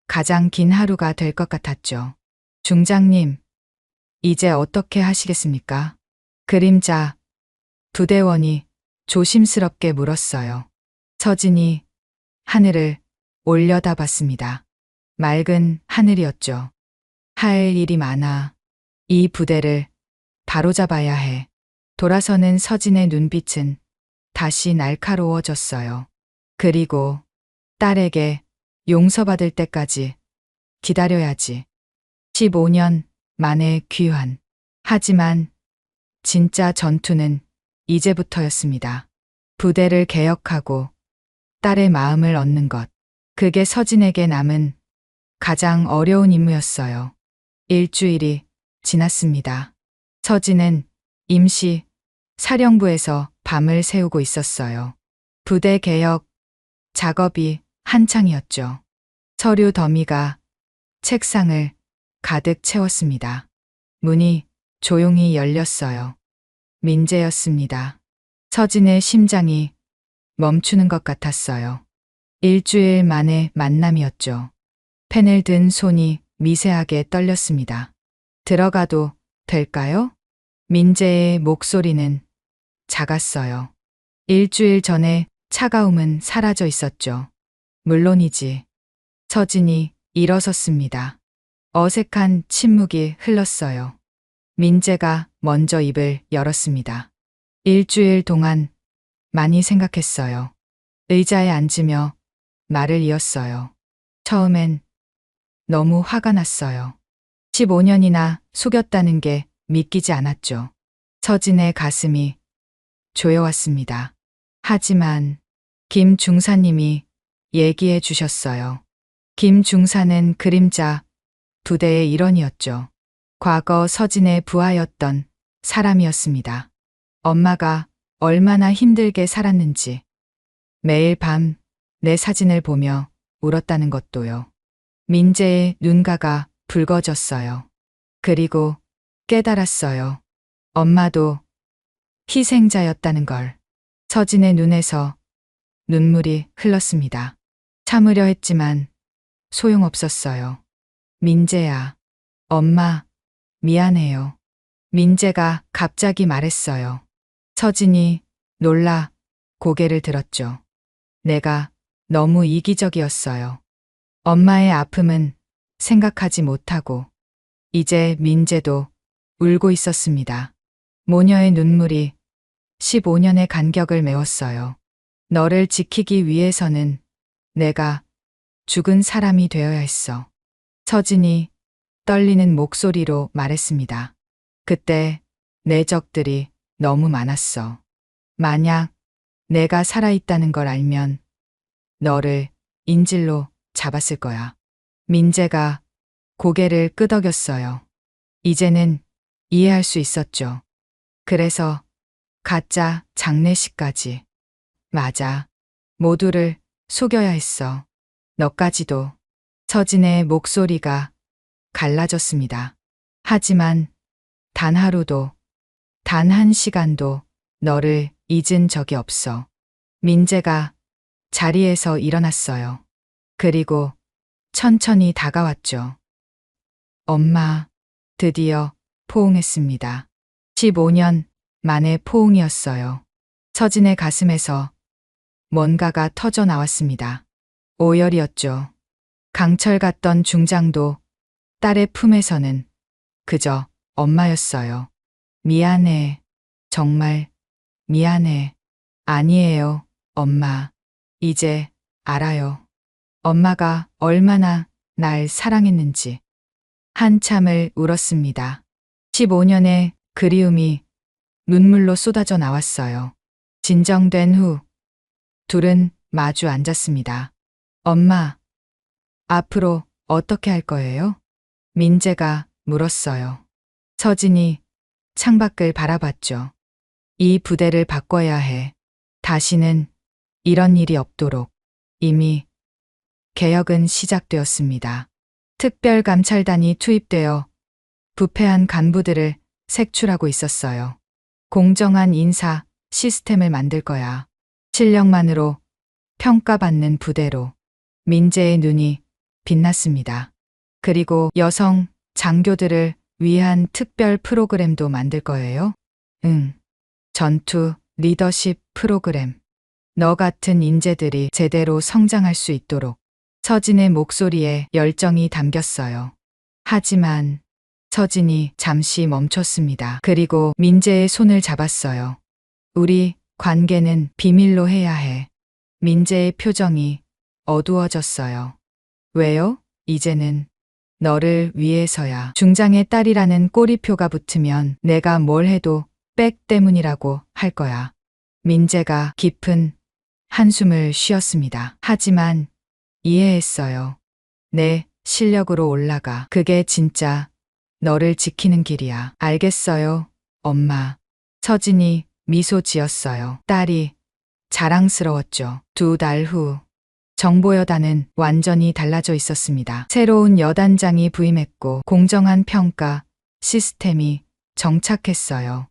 가장 긴 하루가 될 것 같았죠. 중장님, 이제 어떻게 하시겠습니까? 그림자 부대원이 조심스럽게 물었어요. 서진이 하늘을 올려다봤습니다. 맑은 하늘이었죠. 할 일이 많아. 이 부대를 바로잡아야 해. 돌아서는 서진의 눈빛은 다시 날카로워졌어요. 그리고 딸에게 용서받을 때까지 기다려야지. 15년 만에 귀환. 하지만 진짜 전투는 이제부터였습니다. 부대를 개혁하고 딸의 마음을 얻는 것. 그게 서진에게 남은 가장 어려운 임무였어요. 일주일이 지났습니다. 서진은 임시 사령부에서 밤을 새우고 있었어요. 부대 개혁 작업이 한창이었죠. 서류 더미가 책상을 가득 채웠습니다. 문이 조용히 열렸어요. 민재였습니다. 서진의 심장이 멈추는 것 같았어요. 일주일 만의 만남이었죠. 펜을 든 손이 미세하게 떨렸습니다. 들어가도 될까요? 민재의 목소리는 작았어요. 일주일 전에 차가움은 사라져 있었죠. 물론이지. 서진이 일어섰습니다. 어색한 침묵이 흘렀어요. 민재가 먼저 입을 열었습니다. 일주일 동안 많이 생각했어요. 의자에 앉으며 말을 이었어요. 처음엔 너무 화가 났어요. 15년이나 속였다는 게 믿기지 않았죠. 서진의 가슴이 조여왔습니다. 하지만 김 중사님이 얘기해 주셨어요. 김 중사는 그림자 부대의 일원이었죠. 과거 서진의 부하였던 사람이었습니다. 엄마가 얼마나 힘들게 살았는지 매일 밤 내 사진을 보며 울었다는 것도요. 민재의 눈가가 붉어졌어요. 그리고 깨달았어요. 엄마도 희생자였다는 걸. 서진의 눈에서 눈물이 흘렀습니다. 참으려 했지만 소용없었어요. 민재야, 엄마, 미안해요. 민재가 갑자기 말했어요. 서진이 놀라 고개를 들었죠. 내가 너무 이기적이었어요. 엄마의 아픔은 생각하지 못하고 이제 민재도 울고 있었습니다. 모녀의 눈물이 15년의 간격을 메웠어요. 너를 지키기 위해서는 내가 죽은 사람이 되어야 했어. 서진이 떨리는 목소리로 말했습니다. 그때 내 적들이 너무 많았어. 만약 내가 살아있다는 걸 알면 너를 인질로 잡았을 거야. 민재가 고개를 끄덕였어요. 이제는 이해할 수 있었죠. 그래서 가짜 장례식까지. 맞아. 모두를 속여야 했어. 너까지도. 서진의 목소리가 갈라졌습니다. 하지만 단 하루도, 단 한 시간도 너를 잊은 적이 없어. 민재가 자리에서 일어났어요. 그리고 천천히 다가왔죠. 엄마, 드디어 포옹했습니다. 15년 만에 포옹이었어요. 서진의 가슴에서 뭔가가 터져 나왔습니다. 오열이었죠. 강철 같던 중장도 딸의 품에서는 그저 엄마였어요. 미안해. 정말 미안해. 아니에요, 엄마. 이제 알아요. 엄마가 얼마나 날 사랑했는지. 한참을 울었습니다. 15년의 그리움이 눈물로 쏟아져 나왔어요. 진정된 후 둘은 마주 앉았습니다. 엄마, 앞으로 어떻게 할 거예요? 민재가 물었어요. 서진이 창밖을 바라봤죠. 이 부대를 바꿔야 해. 다시는 이런 일이 없도록. 이미 개혁은 시작되었습니다. 특별감찰단이 투입되어 부패한 간부들을 색출하고 있었어요. 공정한 인사 시스템을 만들 거야. 실력만으로 평가받는 부대로. 민재의 눈이 빛났습니다. 그리고 여성 장교들을 위한 특별 프로그램도 만들 거예요? 응. 전투 리더십 프로그램. 너 같은 인재들이 제대로 성장할 수 있도록. 서진의 목소리에 열정이 담겼어요. 하지만 서진이 잠시 멈췄습니다. 그리고 민재의 손을 잡았어요. 우리 관계는 비밀로 해야 해. 민재의 표정이 어두워졌어요. 왜요? 이제는 너를 위해서야. 중장의 딸이라는 꼬리표가 붙으면 내가 뭘 해도 백 때문이라고 할 거야. 민재가 깊은 한숨을 쉬었습니다. 하지만 이해했어요. 내 실력으로 올라가. 그게 진짜 너를 지키는 길이야. 알겠어요, 엄마. 서진이 미소 지었어요. 딸이 자랑스러웠죠. 2달 후 정보여단은 완전히 달라져 있었습니다. 새로운 여단장이 부임했고 공정한 평가 시스템이 정착했어요.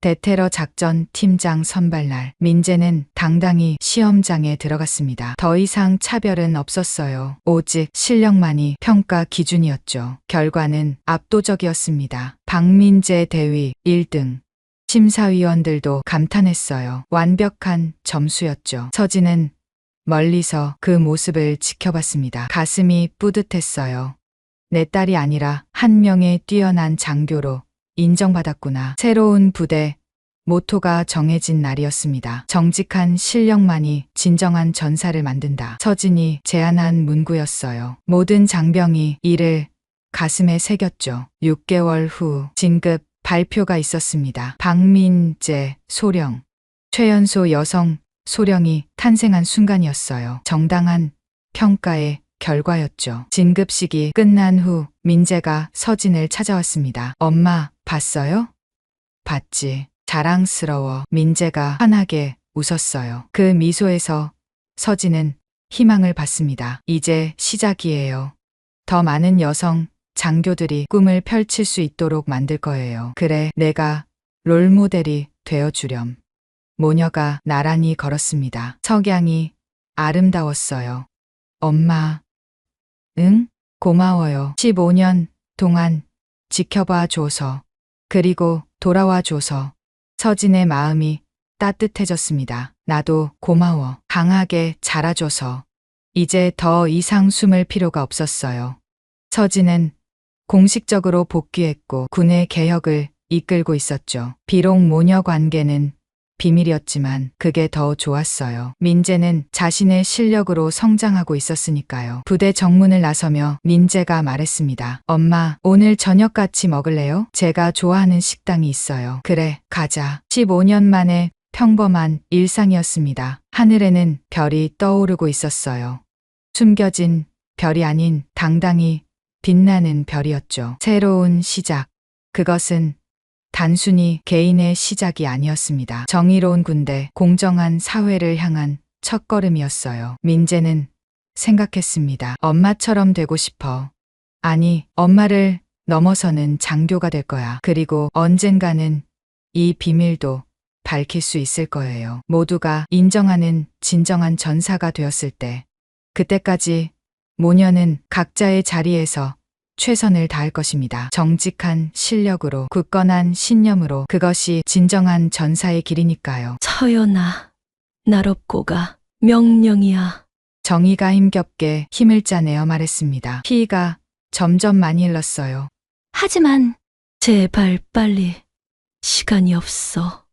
대테러 작전 팀장 선발날 민재는 당당히 시험장에 들어갔습니다. 더 이상 차별은 없었어요. 오직 실력만이 평가 기준이었죠. 결과는 압도적이었습니다. 박민재 대위 1등. 심사위원들도 감탄했어요. 완벽한 점수였죠. 서진은 멀리서 그 모습을 지켜봤습니다. 가슴이 뿌듯했어요. 내 딸이 아니라 한 명의 뛰어난 장교로 인정받았구나. 새로운 부대 모토가 정해진 날이었습니다. 정직한 실력만이 진정한 전사를 만든다. 서진이 제안한 문구였어요. 모든 장병이 이를 가슴에 새겼죠. 6개월 후 진급 발표가 있었습니다. 박민재 소령, 최연소 여성 소령이 탄생한 순간이었어요. 정당한 평가의 결과였죠. 진급식이 끝난 후 민재가 서진을 찾아왔습니다. 엄마, 봤어요? 봤지. 자랑스러워. 민재가 환하게 웃었어요. 그 미소에서 서진은 희망을 받습니다. 이제 시작이에요. 더 많은 여성 장교들이 꿈을 펼칠 수 있도록 만들 거예요. 그래, 내가 롤모델이 되어주렴. 모녀가 나란히 걸었습니다. 석양이 아름다웠어요. 엄마, 응? 고마워요. 15년 동안 지켜봐 줘서, 그리고 돌아와 줘서. 서진의 마음이 따뜻해졌습니다. 나도 고마워. 강하게 자라줘서. 이제 더 이상 숨을 필요가 없었어요. 서진은 공식적으로 복귀했고 군의 개혁을 이끌고 있었죠. 비록 모녀 관계는 비밀이었지만 그게 더 좋았어요. 민재는 자신의 실력으로 성장하고 있었으니까요. 부대 정문을 나서며 민재가 말했습니다. 엄마, 오늘 저녁 같이 먹을래요? 제가 좋아하는 식당이 있어요. 그래, 가자. 15년 만에 평범한 일상이었습니다. 하늘에는 별이 떠오르고 있었어요. 숨겨진 별이 아닌 당당히 빛나는 별이었죠. 새로운 시작. 그것은 단순히 개인의 시작이 아니었습니다. 정의로운 군대, 공정한 사회를 향한 첫걸음이었어요. 민재는 생각했습니다. 엄마처럼 되고 싶어. 아니, 엄마를 넘어서는 장교가 될 거야. 그리고 언젠가는 이 비밀도 밝힐 수 있을 거예요. 모두가 인정하는 진정한 전사가 되었을 때, 그때까지 모녀는 각자의 자리에서 최선을 다할 것입니다. 정직한 실력으로, 굳건한 신념으로. 그것이 진정한 전사의 길이니까요. 서연아, 날 업고 가. 명령이야. 정의가 힘겹게 힘을 짜내어 말했습니다. 피가 점점 많이 흘렀어요. 하지만 제발 빨리. 시간이 없어.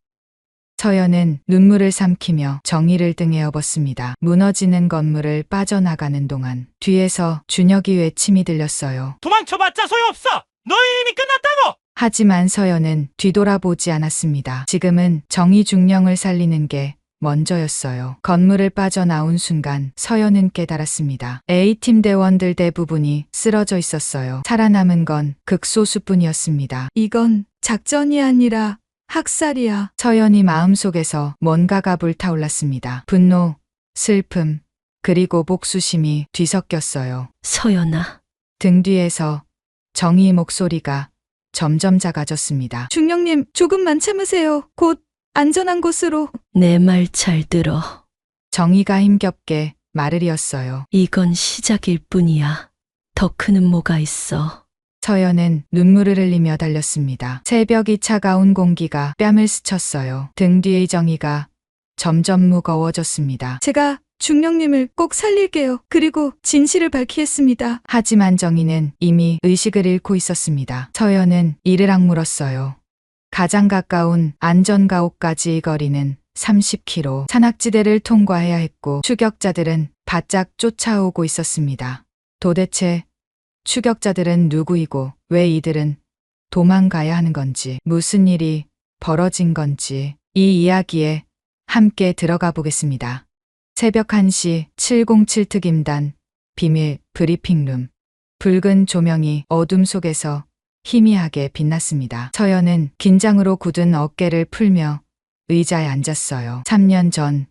서연은 눈물을 삼키며 정의를 등에 업었습니다. 무너지는 건물을 빠져나가는 동안 뒤에서 준혁이 외침이 들렸어요. 도망쳐봤자 소용없어! 너희 이미 끝났다고! 하지만 서연은 뒤돌아보지 않았습니다. 지금은 정의 중령을 살리는 게 먼저였어요. 건물을 빠져나온 순간 서연은 깨달았습니다. A팀 대원들 대부분이 쓰러져 있었어요. 살아남은 건 극소수뿐이었습니다. 이건 작전이 아니라 학살이야. 서연이 마음속에서 뭔가가 불타올랐습니다. 분노, 슬픔, 그리고 복수심이 뒤섞였어요. 서연아. 등 뒤에서 정의 목소리가 점점 작아졌습니다. 중령님, 조금만 참으세요. 곧 안전한 곳으로. 내 말 잘 들어. 정의가 힘겹게 말을 이었어요. 이건 시작일 뿐이야. 더 큰 음모가 있어. 서연은 눈물을 흘리며 달렸습니다. 새벽이 차가운 공기가 뺨을 스쳤어요. 등 뒤의 정의가 점점 무거워졌습니다. 제가 중령님을 꼭 살릴게요. 그리고 진실을 밝히겠습니다. 하지만 정의는 이미 의식을 잃고 있었습니다. 서연은 이를 악물었어요. 가장 가까운 안전가옥까지 거리는 30km. 산악지대를 통과해야 했고 추격자들은 바짝 쫓아오고 있었습니다. 도대체 추격자들은 누구이고 왜 이들은 도망가야 하는 건지, 무슨 일이 벌어진 건지, 이 이야기에 함께 들어가 보겠습니다. 새벽 1시 707 특임단 비밀 브리핑룸. 붉은 조명이 어둠 속에서 희미하게 빛났습니다. 서연은 긴장으로 굳은 어깨를 풀며 의자에 앉았어요. 3년 전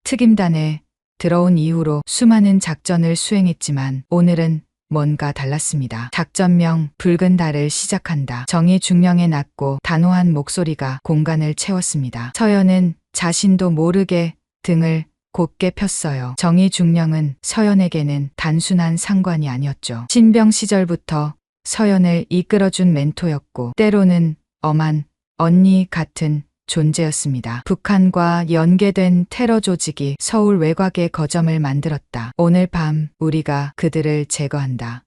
특임단에 들어온 이후로 수많은 작전을 수행했지만 오늘은 뭔가 달랐습니다. 작전명 붉은 달을 시작한다. 정의 중령의 낮고 단호한 목소리가 공간을 채웠습니다. 서연은 자신도 모르게 등을 곧게 폈어요. 정의 중령은 서연에게는 단순한 상관이 아니었죠. 신병 시절부터 서연을 이끌어준 멘토였고 때로는 엄한 언니 같은 존재였습니다. 북한과 연계된 테러 조직이 서울 외곽에 거점을 만들었다. 오늘 밤 우리가 그들을 제거한다.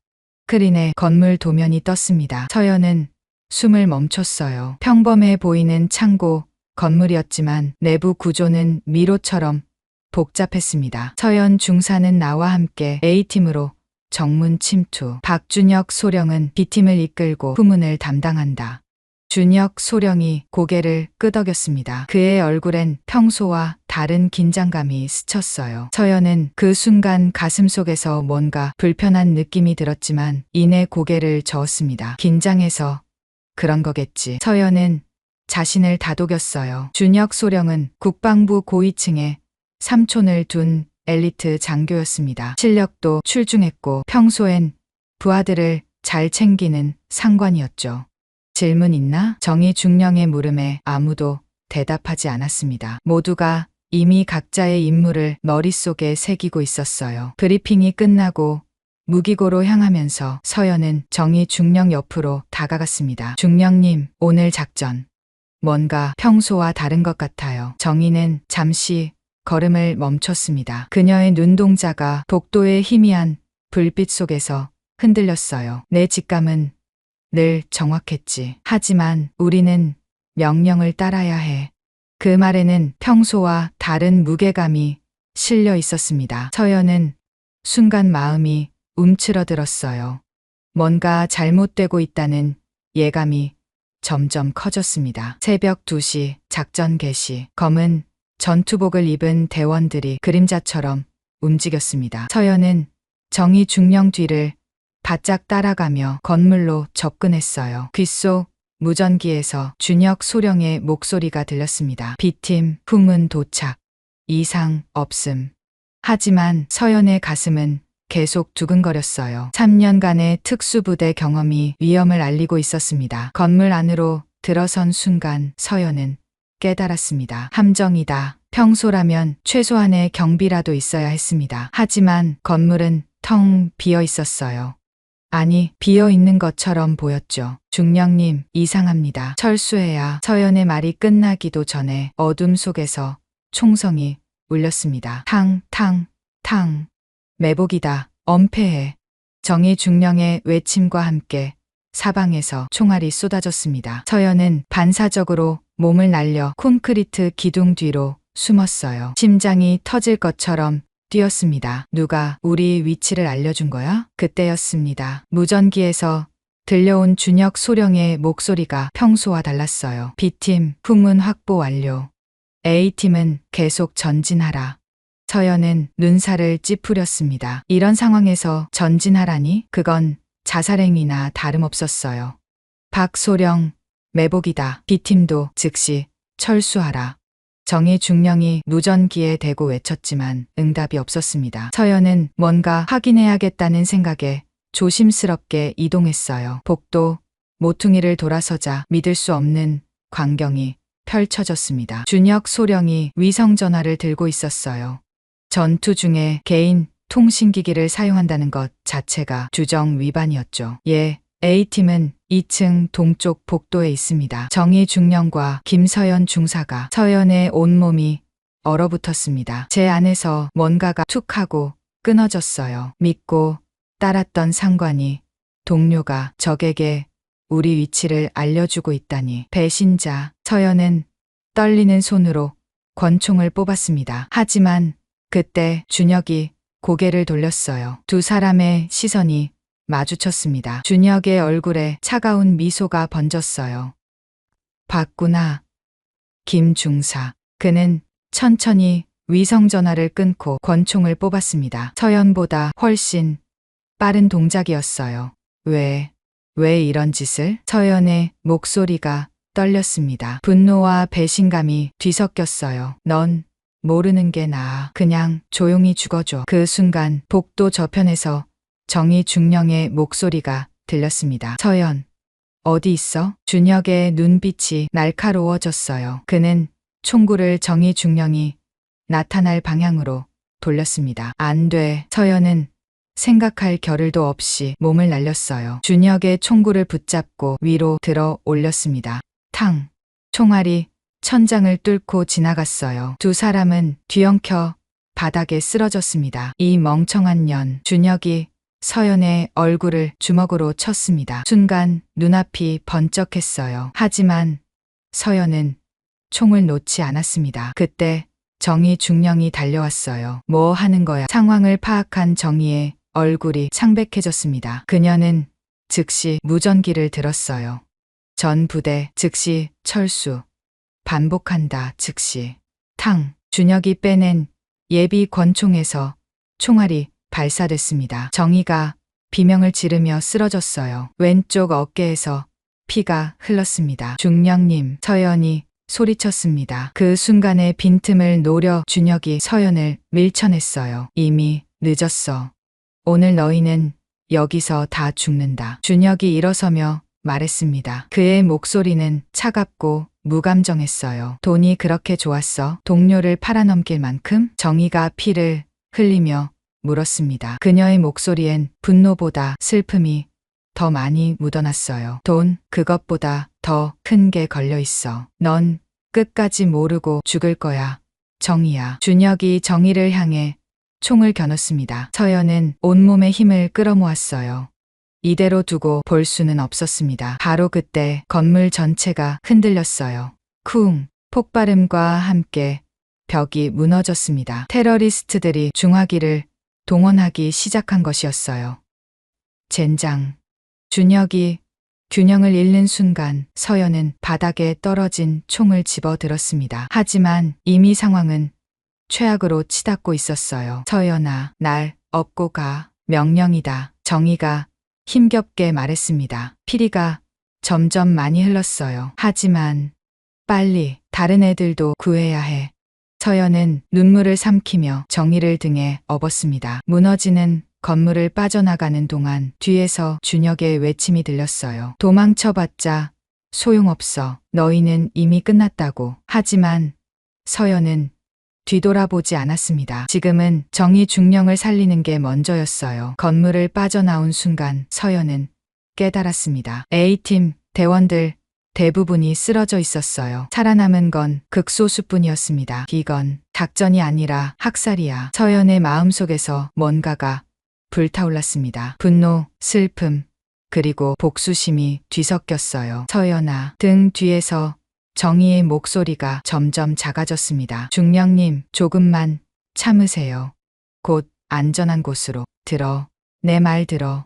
크린의 건물 도면이 떴습니다. 서연은 숨을 멈췄어요. 평범해 보이는 창고 건물이었지만 내부 구조는 미로처럼 복잡했습니다. 서연 중사는 나와 함께 A팀으로 정문 침투. 박준혁 소령은 B팀을 이끌고 후문을 담당한다. 준혁 소령이 고개를 끄덕였습니다. 그의 얼굴엔 평소와 다른 긴장감이 스쳤어요. 서연은 그 순간 가슴속에서 뭔가 불편한 느낌이 들었지만 이내 고개를 저었습니다. 긴장해서 그런 거겠지. 서연은 자신을 다독였어요. 준혁 소령은 국방부 고위층에 삼촌을 둔 엘리트 장교였습니다. 실력도 출중했고 평소엔 부하들을 잘 챙기는 상관이었죠. 질문 있나? 정의 중령의 물음에 아무도 대답하지 않았습니다. 모두가 이미 각자의 임무를 머릿속에 새기고 있었어요. 브리핑이 끝나고 무기고로 향하면서 서연은 정의 중령 옆으로 다가갔습니다. 중령님, 오늘 작전 뭔가 평소와 다른 것 같아요. 정의는 잠시 걸음을 멈췄습니다. 그녀의 눈동자가 복도의 희미한 불빛 속에서 흔들렸어요. 내 직감은 늘 정확했지. 하지만 우리는 명령을 따라야 해. 그 말에는 평소와 다른 무게감이 실려 있었습니다. 서연은 순간 마음이 움츠러들었어요. 뭔가 잘못되고 있다는 예감이 점점 커졌습니다. 새벽 2시 작전 개시. 검은 전투복을 입은 대원들이 그림자처럼 움직였습니다. 서연은 정의 중령 뒤를 바짝 따라가며 건물로 접근했어요. 귓속 무전기에서 준혁 소령의 목소리가 들렸습니다. B팀 후문 도착. 이상 없음. 하지만 서연의 가슴은 계속 두근거렸어요. 3년간의 특수부대 경험이 위험을 알리고 있었습니다. 건물 안으로 들어선 순간 서연은 깨달았습니다. 함정이다. 평소라면 최소한의 경비라도 있어야 했습니다. 하지만 건물은 텅 비어 있었어요. 아니, 비어 있는 것처럼 보였죠. 중령님, 이상합니다. 철수해야. 서연의 말이 끝나기도 전에 어둠 속에서 총성이 울렸습니다. 탕, 탕, 탕. 매복이다. 엄폐해. 정의 중령의 외침과 함께 사방에서 총알이 쏟아졌습니다. 서연은 반사적으로 몸을 날려 콘크리트 기둥 뒤로 숨었어요. 심장이 터질 것처럼 뛰었습니다. 누가 우리 위치를 알려준 거야? 그때였습니다. 무전기에서 들려온 준혁 소령의 목소리가 평소와 달랐어요. B팀 후문 확보 완료. A팀은 계속 전진하라. 서연은 눈살을 찌푸렸습니다. 이런 상황에서 전진하라니? 그건 자살행위나 다름없었어요. 박소령, 매복이다. B팀도 즉시 철수하라. 정의 중령이 무전기에 대고 외쳤지만 응답이 없었습니다. 서연은 뭔가 확인해야겠다는 생각에 조심스럽게 이동했어요. 복도 모퉁이를 돌아서자 믿을 수 없는 광경이 펼쳐졌습니다. 준혁 소령이 위성전화를 들고 있었어요. 전투 중에 개인 통신기기를 사용한다는 것 자체가 규정 위반이었죠. 예, A팀은 2층 동쪽 복도에 있습니다. 정의 중령과 김서연 중사가. 서연의 온몸이 얼어붙었습니다. 제 안에서 뭔가가 툭 하고 끊어졌어요. 믿고 따랐던 상관이, 동료가 적에게 우리 위치를 알려주고 있다니. 배신자. 서연은 떨리는 손으로 권총을 뽑았습니다. 하지만 그때 준혁이 고개를 돌렸어요. 두 사람의 시선이 마주쳤습니다. 준혁의 얼굴에 차가운 미소가 번졌어요. 봤구나. 김중사. 그는 천천히 위성전화를 끊고 권총을 뽑았습니다. 서연보다 훨씬 빠른 동작이었어요. 왜 이런 짓을? 서연의 목소리가 떨렸습니다. 분노와 배신감이 뒤섞였어요. 넌 모르는 게 나아. 그냥 조용히 죽어줘. 그 순간 복도 저편에서 정의 중령의 목소리가 들렸습니다. 서연, 어디 있어? 준혁의 눈빛이 날카로워졌어요. 그는 총구를 정의 중령이 나타날 방향으로 돌렸습니다. 안 돼. 서연은 생각할 겨를도 없이 몸을 날렸어요. 준혁의 총구를 붙잡고 위로 들어 올렸습니다. 탕! 총알이 천장을 뚫고 지나갔어요. 두 사람은 뒤엉켜 바닥에 쓰러졌습니다. 이 멍청한 년. 준혁이 서연의 얼굴을 주먹으로 쳤습니다. 순간 눈앞이 번쩍했어요. 하지만 서연은 총을 놓지 않았습니다. 그때 정의 중령이 달려왔어요. 뭐 하는 거야? 상황을 파악한 정의의 얼굴이 창백해졌습니다. 그녀는 즉시 무전기를 들었어요. 전 부대 즉시 철수. 반복한다. 즉시. 탕. 준혁이 빼낸 예비 권총에서 총알이 발사됐습니다. 정의가 비명을 지르며 쓰러졌어요. 왼쪽 어깨에서 피가 흘렀습니다. 중령님. 서연이 소리쳤습니다. 그 순간의 빈틈을 노려 준혁이 서연을 밀쳐냈어요. 이미 늦었어. 오늘 너희는 여기서 다 죽는다. 준혁이 일어서며 말했습니다. 그의 목소리는 차갑고 무감정했어요. 돈이 그렇게 좋았어? 동료를 팔아넘길 만큼? 정희가 피를 흘리며 물었습니다. 그녀의 목소리엔 분노보다 슬픔이 더 많이 묻어났어요. 돈, 그것보다 더 큰 게 걸려 있어. 넌 끝까지 모르고 죽을 거야. 정희야. 준혁이 정희를 향해 총을 겨눴습니다. 서연은 온몸의 힘을 끌어모았어요. 이대로 두고 볼 수는 없었습니다. 바로 그때 건물 전체가 흔들렸어요. 쿵! 폭발음과 함께 벽이 무너졌습니다. 테러리스트들이 중화기를 동원하기 시작한 것이었어요. 젠장. 준혁이 균형을 잃는 순간 서연은 바닥에 떨어진 총을 집어들었습니다. 하지만 이미 상황은 최악으로 치닫고 있었어요. 서연아, 날 업고 가. 명령이다. 정희가 힘겹게 말했습니다. 피리가 점점 많이 흘렀어요. 하지만 빨리 다른 애들도 구해야 해. 서연은 눈물을 삼키며 정희를 등에 업었습니다. 무너지는 건물을 빠져나가는 동안 뒤에서 준혁의 외침이 들렸어요. 도망쳐봤자 소용없어. 너희는 이미 끝났다고. 하지만 서연은 뒤돌아보지 않았습니다. 지금은 정희 중령을 살리는 게 먼저였어요. 건물을 빠져나온 순간 서연은 깨달았습니다. A팀 대원들 대부분이 쓰러져 있었어요. 살아남은 건 극소수뿐이었습니다. 이건 작전이 아니라 학살이야. 서연의 마음속에서 뭔가가 불타올랐습니다. 분노, 슬픔, 그리고 복수심이 뒤섞였어요. 서연아. 등 뒤에서 정희의 목소리가 점점 작아졌습니다. 중령님, 조금만 참으세요. 곧 안전한 곳으로 들어. 내 말 들어.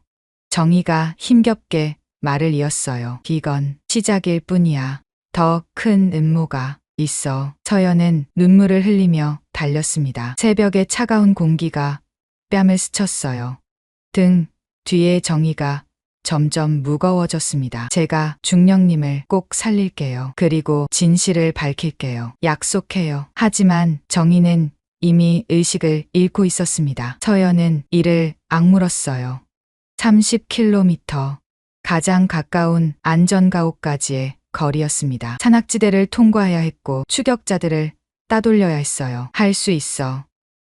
정희가 힘겹게 말을 이었어요. 이건 시작일 뿐이야. 더 큰 음모가 있어. 서연은 눈물을 흘리며 달렸습니다. 새벽의 차가운 공기가 뺨을 스쳤어요. 등 뒤에 정희가 점점 무거워졌습니다. 제가 중령님을 꼭 살릴게요. 그리고 진실을 밝힐게요. 약속해요. 하지만 정희는 이미 의식을 잃고 있었습니다. 서연은 이를 악물었어요. 30km. 가장 가까운 안전가옥까지의 거리였습니다. 산악지대를 통과해야 했고 추격자들을 따돌려야 했어요. 할 수 있어.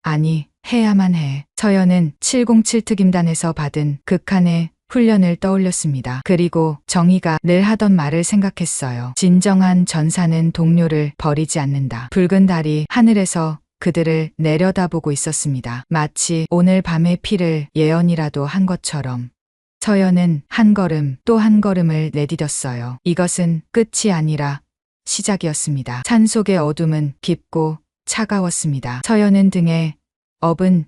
아니, 해야만 해. 서연은 707 특임단에서 받은 극한의 훈련을 떠올렸습니다. 그리고 정희가 늘 하던 말을 생각했어요. 진정한 전사는 동료를 버리지 않는다. 붉은 달이 하늘에서 그들을 내려다보고 있었습니다. 마치 오늘 밤의 피를 예언이라도 한 것처럼. 서연은 한 걸음 또 한 걸음을 내디뎠어요. 이것은 끝이 아니라 시작이었습니다. 산속의 어둠은 깊고 차가웠습니다. 서연은 등에 업은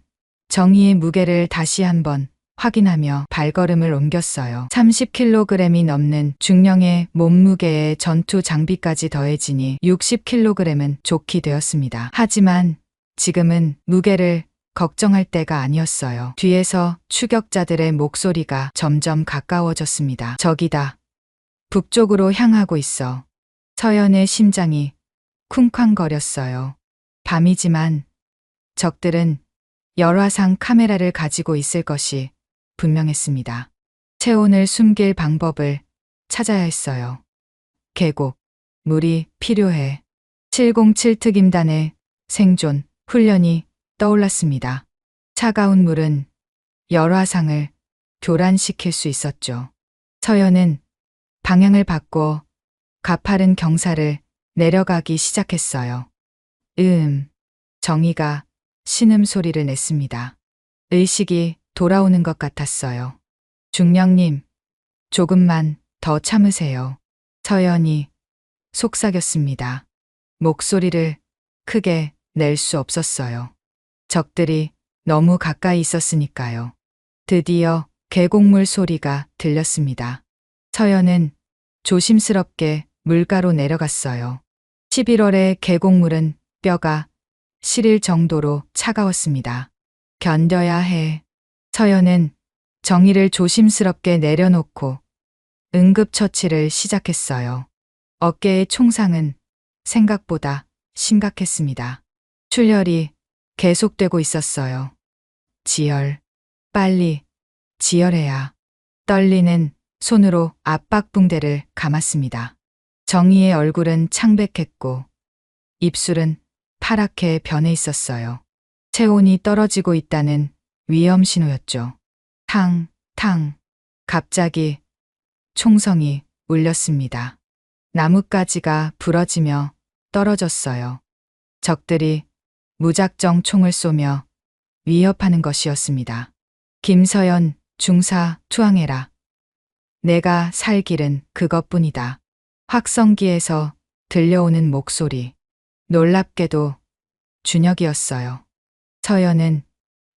정희의 무게를 다시 한번 확인하며 발걸음을 옮겼어요. 30kg이 넘는 중령의 몸무게에 전투 장비까지 더해지니 60kg은 좋게 되었습니다. 하지만 지금은 무게를 걱정할 때가 아니었어요. 뒤에서 추격자들의 목소리가 점점 가까워졌습니다. 적이다. 북쪽으로 향하고 있어. 서연의 심장이 쿵쾅거렸어요. 밤이지만 적들은 열화상 카메라를 가지고 있을 것이 분명했습니다. 체온을 숨길 방법을 찾아야 했어요. 계곡, 물이 필요해. 707 특임단의 생존 훈련이 떠올랐습니다. 차가운 물은 열화상을 교란시킬 수 있었죠. 서연은 방향을 바꿔 가파른 경사를 내려가기 시작했어요. 정희가 신음소리를 냈습니다. 의식이 돌아오는 것 같았어요. 중령님, 조금만 더 참으세요. 서연이 속삭였습니다. 목소리를 크게 낼 수 없었어요. 적들이 너무 가까이 있었으니까요. 드디어 계곡물 소리가 들렸습니다. 서연은 조심스럽게 물가로 내려갔어요. 11월의 계곡물은 뼈가 시릴 정도로 차가웠습니다. 견뎌야 해. 서연은 정희를 조심스럽게 내려놓고 응급처치를 시작했어요. 어깨의 총상은 생각보다 심각했습니다. 출혈이 계속되고 있었어요. 지혈, 빨리 지혈해야. 떨리는 손으로 압박 붕대를 감았습니다. 정희의 얼굴은 창백했고 입술은 파랗게 변해 있었어요. 체온이 떨어지고 있다는 위험 신호였죠. 탕, 탕. 갑자기 총성이 울렸습니다. 나뭇가지가 부러지며 떨어졌어요. 적들이 무작정 총을 쏘며 위협하는 것이었습니다. 김서연 중사 투항해라. 내가 살 길은 그것뿐이다. 확성기에서 들려오는 목소리. 놀랍게도 준혁이었어요. 서연은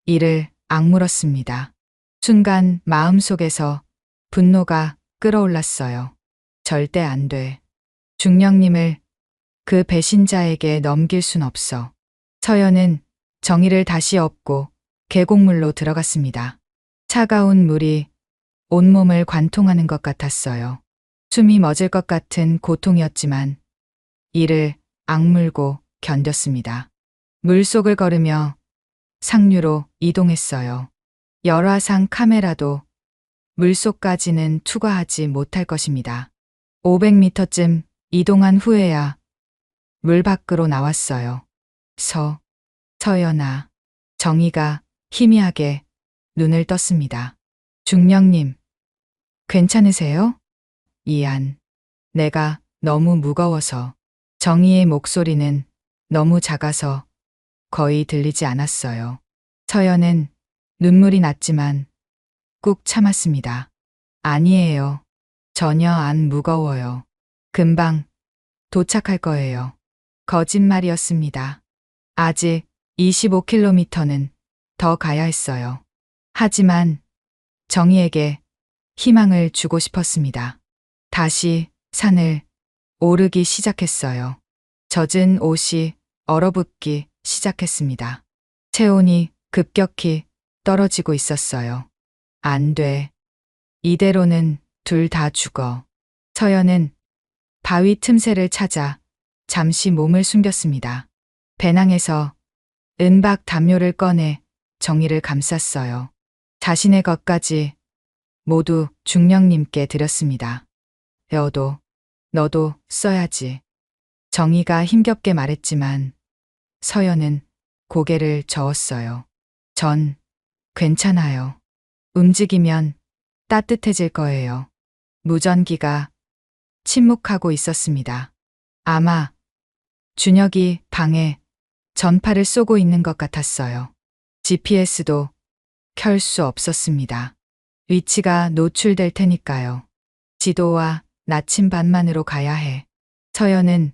이를 악물었습니다. 순간 마음속에서 분노가 끓어올랐어요. 절대 안 돼. 중령님을 그 배신자에게 넘길 순 없어. 서연은 정의를 다시 업고 계곡물로 들어갔습니다. 차가운 물이 온몸을 관통하는 것 같았어요. 숨이 멎을 것 같은 고통이었지만 이를 악물고 견뎠습니다. 물속을 걸으며 상류로 이동했어요. 열화상 카메라도 물속까지는 투과하지 못할 것입니다. 500m쯤 이동한 후에야 물 밖으로 나왔어요. 서연아. 정희가 희미하게 눈을 떴습니다. 중령님, 괜찮으세요? 이안. 내가 너무 무거워서. 정희의 목소리는 너무 작아서 거의 들리지 않았어요. 서연은 눈물이 났지만 꾹 참았습니다. 아니에요. 전혀 안 무거워요. 금방 도착할 거예요. 거짓말이었습니다. 아직 25km는 더 가야 했어요. 하지만 정희에게 희망을 주고 싶었습니다. 다시 산을 오르기 시작했어요. 젖은 옷이 얼어붙기 시작했습니다. 체온이 급격히 떨어지고 있었어요. 안 돼. 이대로는 둘 다 죽어. 서연은 바위 틈새를 찾아 잠시 몸을 숨겼습니다. 배낭에서 은박 담요를 꺼내 정희를 감쌌어요. 자신의 것까지 모두 중령님께 드렸습니다. 너도 써야지. 정희가 힘겹게 말했지만 서연은 고개를 저었어요. 전 괜찮아요. 움직이면 따뜻해질 거예요. 무전기가 침묵하고 있었습니다. 아마 준혁이 방에 전파를 쏘고 있는 것 같았어요. GPS도 켤 수 없었습니다. 위치가 노출될 테니까요. 지도와 나침반만으로 가야 해. 서연은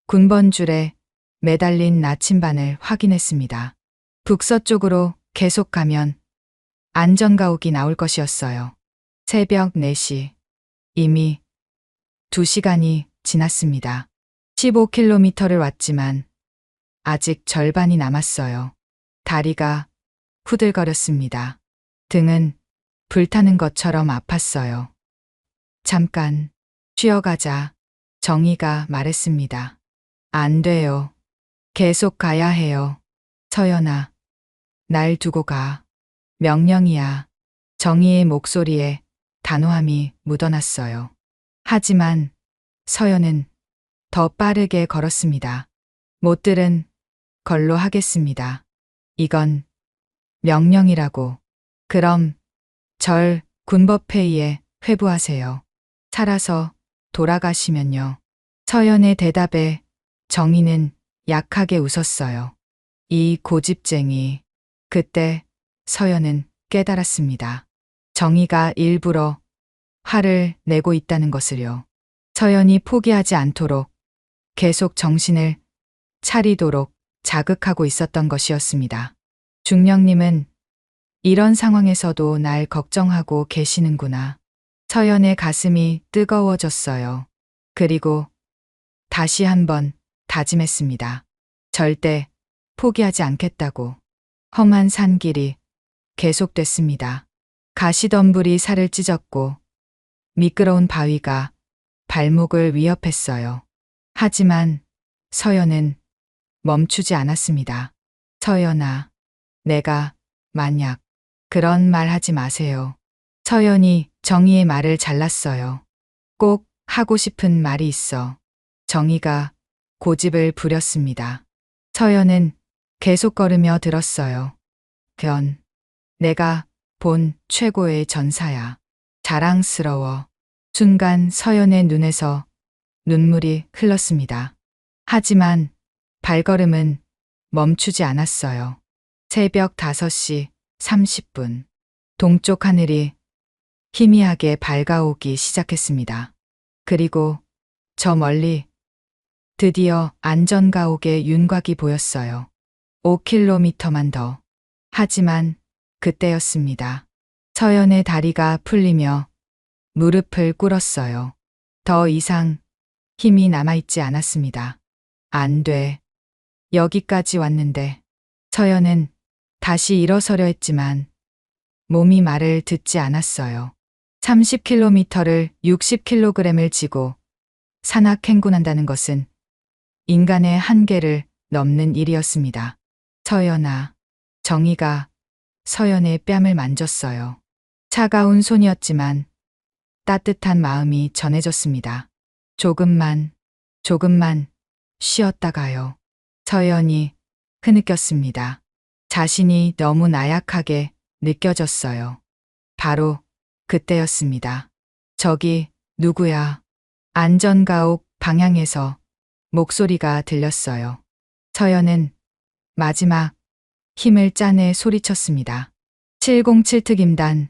군번줄에 매달린 나침반을 확인했습니다. 북서쪽으로 계속 가면 안전가옥이 나올 것이었어요. 새벽 4시. 이미 2시간이 지났습니다. 15km를 왔지만 아직 절반이 남았어요. 다리가 후들거렸습니다. 등은 불타는 것처럼 아팠어요. 잠깐 쉬어가자. 정희가 말했습니다. 안 돼요. 계속 가야 해요. 서연아, 날 두고 가. 명령이야. 정희의 목소리에 단호함이 묻어났어요. 하지만 서연은 더 빠르게 걸었습니다. 못 들은 걸로 하겠습니다. 이건 명령이라고. 그럼 절 군법회의에 회부하세요. 살아서 돌아가시면요. 서연의 대답에 정희는 약하게 웃었어요. 이 고집쟁이. 그때 서연은 깨달았습니다. 정희가 일부러 화를 내고 있다는 것을요. 서연이 포기하지 않도록 계속 정신을 차리도록 자극하고 있었던 것이었습니다. 중령님은 이런 상황에서도 날 걱정하고 계시는구나. 서연의 가슴이 뜨거워졌어요. 그리고 다시 한번 다짐했습니다. 절대 포기하지 않겠다고. 험한 산길이 계속됐습니다. 가시덤불이 살을 찢었고 미끄러운 바위가 발목을 위협했어요. 하지만 서연은 멈추지 않았습니다. 서연아, 내가 만약 그런 말 하지 마세요. 서연이 정희의 말을 잘랐어요. 꼭 하고 싶은 말이 있어. 정희가 고집을 부렸습니다. 서연은 계속 걸으며 들었어요. 내가 본 최고의 전사야. 자랑스러워. 순간 서연의 눈에서 눈물이 흘렀습니다. 하지만 발걸음은 멈추지 않았어요. 새벽 5시 30분. 동쪽 하늘이 희미하게 밝아오기 시작했습니다. 그리고 저 멀리 드디어 안전가옥의 윤곽이 보였어요. 5km만 더. 하지만 그때였습니다. 서연의 다리가 풀리며 무릎을 꿇었어요. 더 이상 힘이 남아있지 않았습니다. 안 돼. 여기까지 왔는데. 서연은 다시 일어서려 했지만 몸이 말을 듣지 않았어요. 30km를 60kg을 지고 산악행군한다는 것은 인간의 한계를 넘는 일이었습니다. 서연아. 정희가 서연의 뺨을 만졌어요. 차가운 손이었지만 따뜻한 마음이 전해졌습니다. 조금만 쉬었다 가요. 서연이 흐느꼈습니다. 자신이 너무 나약하게 느껴졌어요. 바로 그때였습니다. 저기 누구야? 안전가옥 방향에서 목소리가 들렸어요. 서연은 마지막 힘을 짜내 소리쳤습니다. 707특임단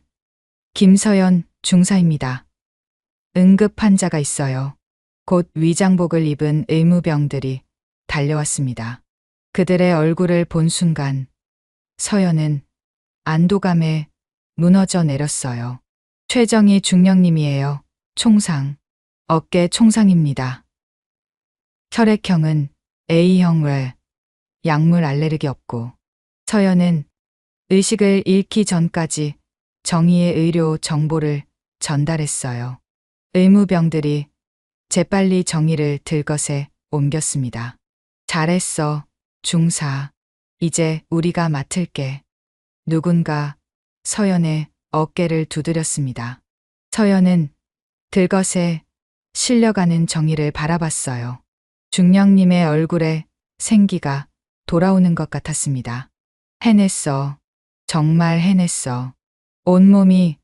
김서연 중사입니다. 응급 환자가 있어요. 곧 위장복을 입은 의무병들이 달려왔습니다. 그들의 얼굴을 본 순간 서연은 안도감에 무너져 내렸어요. 최정희 중령님이에요. 총상. 어깨 총상입니다. 혈액형은 A형 외 약물 알레르기 없고. 서연은 의식을 잃기 전까지 정희의 의료 정보를 전달했어요. 의무병들이 재빨리 정희를 들것에 옮겼습니다. 잘했어, 중사. 이제 우리가 맡을게. 누군가 서연의 어깨를 두드렸습니다. 서연은 들것에 실려가는 정희를 바라봤어요. 중령님의 얼굴에 생기가 돌아오는 것 같았습니다. 해냈어. 정말 해냈어. 온몸이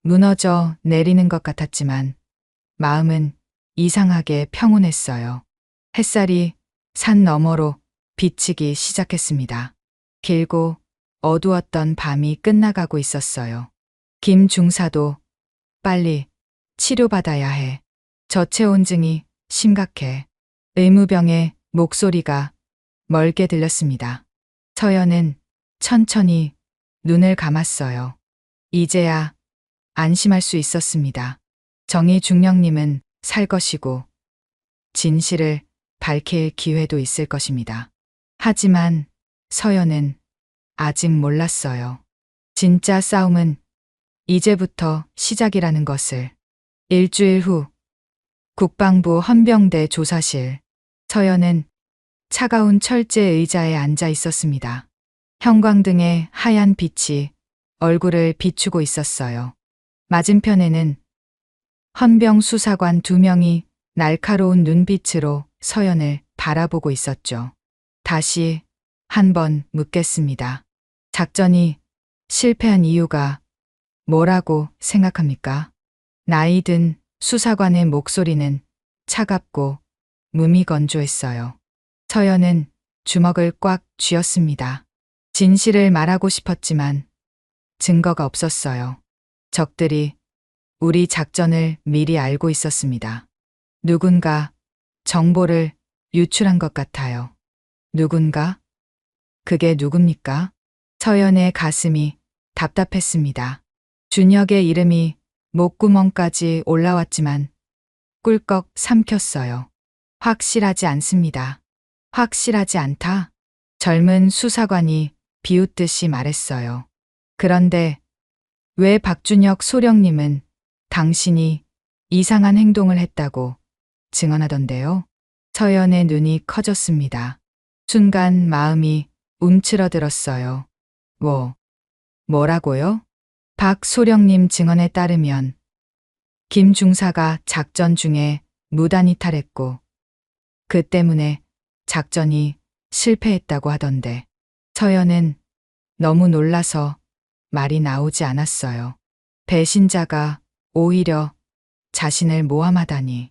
무너져 내리는 것 같았지만 마음은 이상하게 평온했어요. 햇살이 산 너머로 비치기 시작했습니다. 길고 어두웠던 밤이 끝나가고 있었어요. 김 중사도 빨리 치료받아야 해. 저체온증이 심각해. 의무병의 목소리가 멀게 들렸습니다. 서연은 천천히 눈을 감았어요. 이제야 안심할 수 있었습니다. 정희 중령님은 살 것이고 진실을 밝힐 기회도 있을 것입니다. 하지만 서연은 아직 몰랐어요. 진짜 싸움은 이제부터 시작이라는 것을. 일주일 후 국방부 헌병대 조사실. 서연은 차가운 철제 의자에 앉아 있었습니다. 형광등의 하얀 빛이 얼굴을 비추고 있었어요. 맞은편에는 헌병 수사관 2명이 날카로운 눈빛으로 서연을 바라보고 있었죠. 다시 한번 묻겠습니다. 작전이 실패한 이유가 뭐라고 생각합니까? 나이 든 수사관의 목소리는 차갑고 무미건조했어요. 서연은 주먹을 꽉 쥐었습니다. 진실을 말하고 싶었지만 증거가 없었어요. 적들이 우리 작전을 미리 알고 있었습니다. 누군가 정보를 유출한 것 같아요. 누군가? 그게 누굽니까? 서연의 가슴이 답답했습니다. 준혁의 이름이 목구멍까지 올라왔지만 꿀꺽 삼켰어요. 확실하지 않습니다. 확실하지 않다? 젊은 수사관이 비웃듯이 말했어요. 그런데 왜 박준혁 소령님은 당신이 이상한 행동을 했다고 증언하던데요? 서연의 눈이 커졌습니다. 순간 마음이 움츠러들었어요. 뭐라고요? 박소령님 증언에 따르면 김 중사가 작전 중에 무단 이탈했고 그 때문에 작전이 실패했다고 하던데 서연은 너무 놀라서 말이 나오지 않았어요. 배신자가 오히려 자신을 모함하다니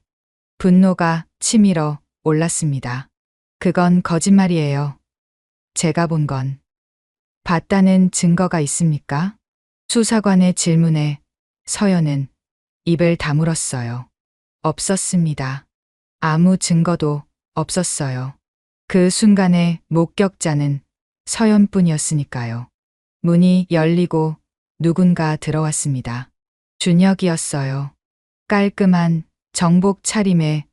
분노가 치밀어 올랐습니다. 그건 거짓말이에요. 제가 본 건. 봤다는 증거가 있습니까? 수사관의 질문에 서연은 입을 다물었어요. 없었습니다. 아무 증거도 없었어요. 그 순간의 목격자는 서연뿐이었으니까요. 문이 열리고 누군가 들어왔습니다. 준혁이었어요. 깔끔한 정복 차림에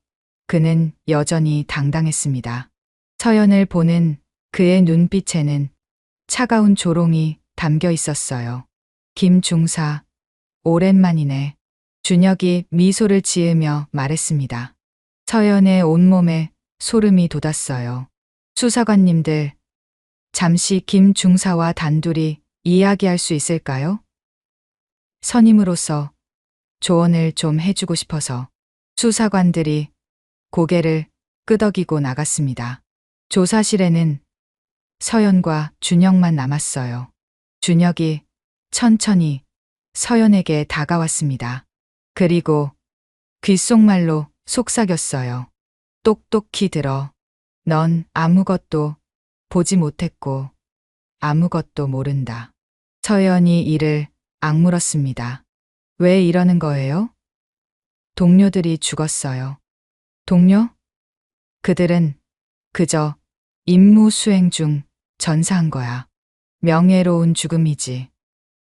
그는 여전히 당당했습니다. 서연을 보는 그의 눈빛에는 차가운 조롱이 담겨 있었어요. 김 중사, 오랜만이네. 준혁이 미소를 지으며 말했습니다. 서연의 온몸에 소름이 돋았어요. 수사관님들, 잠시 김 중사와 단둘이 이야기할 수 있을까요? 선임으로서 조언을 좀 해주고 싶어서. 수사관들이 고개를 끄덕이고 나갔습니다. 조사실에는 서연과 준혁만 남았어요. 준혁이 천천히 서연에게 다가왔습니다. 그리고 귓속말로 속삭였어요. 똑똑히 들어. 넌 아무것도 보지 못했고 아무것도 모른다. 서연이 이를 악물었습니다. 왜 이러는 거예요? 동료들이 죽었어요. 동료? 그들은 그저 임무 수행 중 전사한 거야. 명예로운 죽음이지.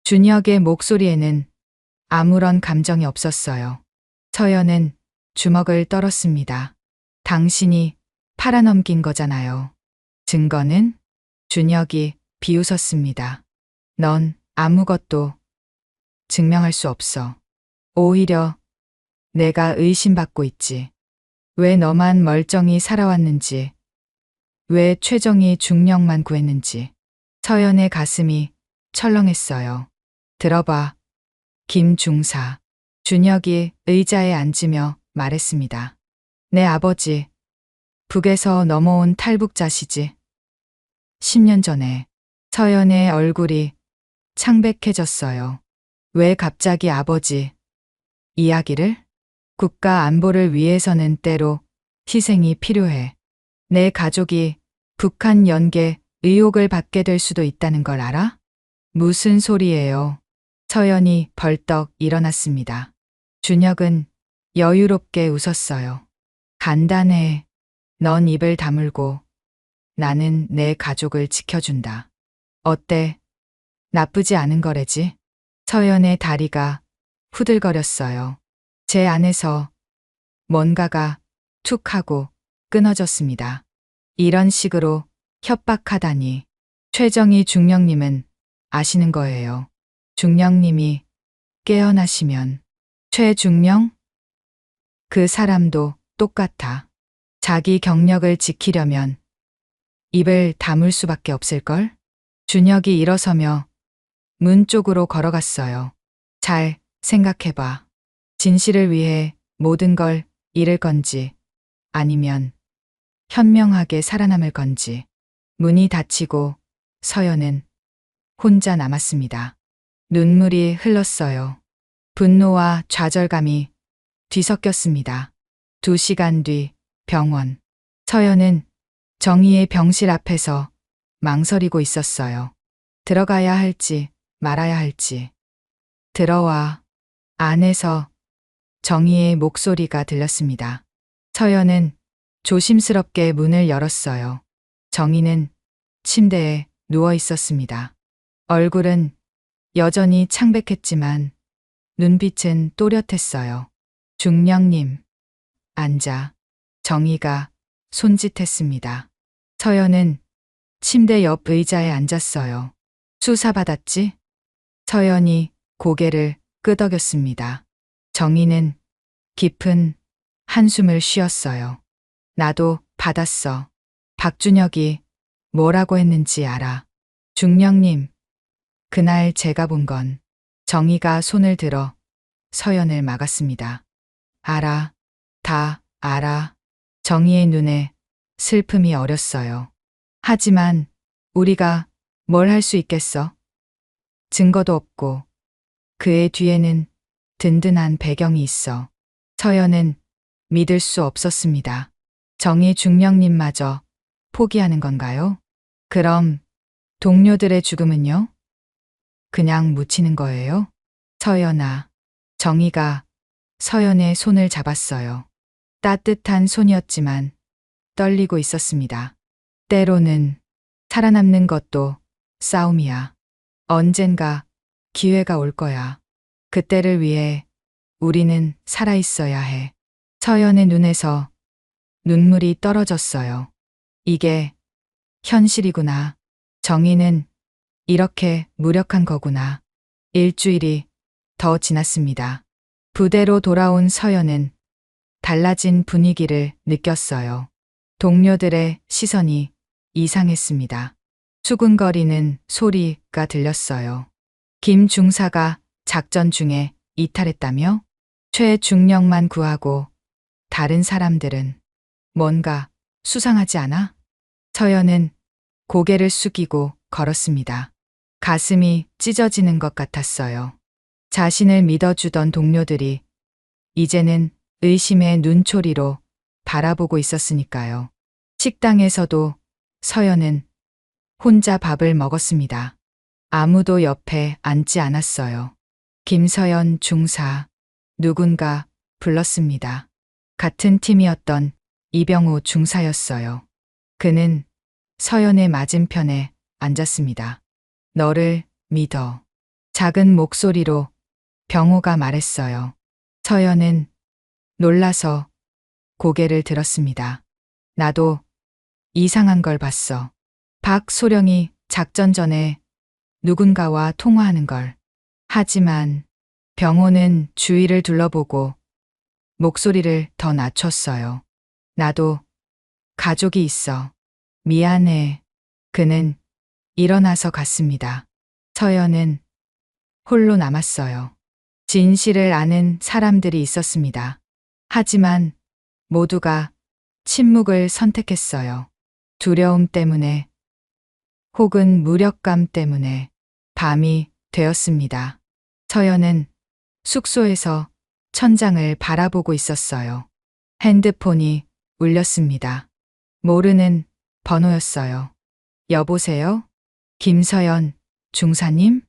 준혁의 목소리에는 아무런 감정이 없었어요. 서연은 주먹을 떨었습니다. 당신이 팔아넘긴 거잖아요. 증거는? 준혁이 비웃었습니다. 넌 아무것도 증명할 수 없어. 오히려 내가 의심받고 있지. 왜 너만 멀쩡히 살아왔는지, 왜 최정이 중령만 구했는지. 서연의 가슴이 철렁했어요. 들어봐, 김 중사. 준혁이 의자에 앉으며 말했습니다. 내 아버지, 북에서 넘어온 탈북자시지. 10년 전에. 서연의 얼굴이 창백해졌어요. 왜 갑자기 아버지 이야기를? 국가 안보를 위해서는 때로 희생이 필요해. 내 가족이 북한 연계 의혹을 받게 될 수도 있다는 걸 알아? 무슨 소리예요? 서연이 벌떡 일어났습니다. 준혁은 여유롭게 웃었어요. 간단해. 넌 입을 다물고 나는 내 가족을 지켜준다. 어때? 나쁘지 않은 거래지? 서연의 다리가 후들거렸어요. 제 안에서 뭔가가 툭 하고 끊어졌습니다. 이런 식으로 협박하다니. 최정희 중령님은 아시는 거예요. 중령님이 깨어나시면. 최중령? 그 사람도 똑같아. 자기 경력을 지키려면 입을 다물 수밖에 없을걸? 준혁이 일어서며 문 쪽으로 걸어갔어요. 잘 생각해봐. 진실을 위해 모든 걸 잃을 건지 아니면 현명하게 살아남을 건지. 문이 닫히고 서연은 혼자 남았습니다. 눈물이 흘렀어요. 분노와 좌절감이 뒤섞였습니다. 2시간 뒤 병원. 서연은 정희의 병실 앞에서 망설이고 있었어요. 들어가야 할지 말아야 할지. 들어와. 안에서 정희의 목소리가 들렸습니다. 서연은 조심스럽게 문을 열었어요. 정희는 침대에 누워 있었습니다. 얼굴은 여전히 창백했지만 눈빛은 또렷했어요. 중령님, 앉아. 정희가 손짓했습니다. 서연은 침대 옆 의자에 앉았어요. 수사받았지? 서연이 고개를 끄덕였습니다. 정희는 깊은 한숨을 쉬었어요. 나도 받았어. 박준혁이 뭐라고 했는지 알아. 중령님, 그날 제가 본 건 정희가 손을 들어 서연을 막았습니다. 알아. 다 알아. 정희의 눈에 슬픔이 어렸어요. 하지만 우리가 뭘 할 수 있겠어? 증거도 없고 그의 뒤에는 든든한 배경이 있어. 서연은 믿을 수 없었습니다. 정희 중령님마저 포기하는 건가요? 그럼 동료들의 죽음은요? 그냥 묻히는 거예요? 서연아. 정희가 서연의 손을 잡았어요. 따뜻한 손이었지만 떨리고 있었습니다. 때로는 살아남는 것도 싸움이야. 언젠가 기회가 올 거야. 그때를 위해 우리는 살아있어야 해. 서연의 눈에서 눈물이 떨어졌어요. 이게 현실이구나. 정의는 이렇게 무력한 거구나. 일주일이 더 지났습니다. 부대로 돌아온 서연은 달라진 분위기를 느꼈어요. 동료들의 시선이 이상했습니다. 수군거리는 소리가 들렸어요. 김 중사가 작전 중에 이탈했다며? 최 중령만 구하고 다른 사람들은 뭔가 수상하지 않아? 서연은 고개를 숙이고 걸었습니다. 가슴이 찢어지는 것 같았어요. 자신을 믿어주던 동료들이 이제는 의심의 눈초리로 바라보고 있었으니까요. 식당에서도 서연은 혼자 밥을 먹었습니다. 아무도 옆에 앉지 않았어요. 김서연 중사, 누군가 불렀습니다. 같은 팀이었던 이병호 중사였어요. 그는 서연의 맞은편에 앉았습니다. 너를 믿어. 작은 목소리로 병호가 말했어요. 서연은 놀라서 고개를 들었습니다. 나도 이상한 걸 봤어. 박소령이 작전 전에 누군가와 통화하는 걸. 하지만 병호는 주위를 둘러보고 목소리를 더 낮췄어요. 나도 가족이 있어. 미안해. 그는 일어나서 갔습니다. 서연은 홀로 남았어요. 진실을 아는 사람들이 있었습니다. 하지만 모두가 침묵을 선택했어요. 두려움 때문에 혹은 무력감 때문에 밤이 되었습니다. 서연은 숙소에서 천장을 바라보고 있었어요. 핸드폰이 울렸습니다. 모르는 번호였어요. 여보세요? 김서연 중사님?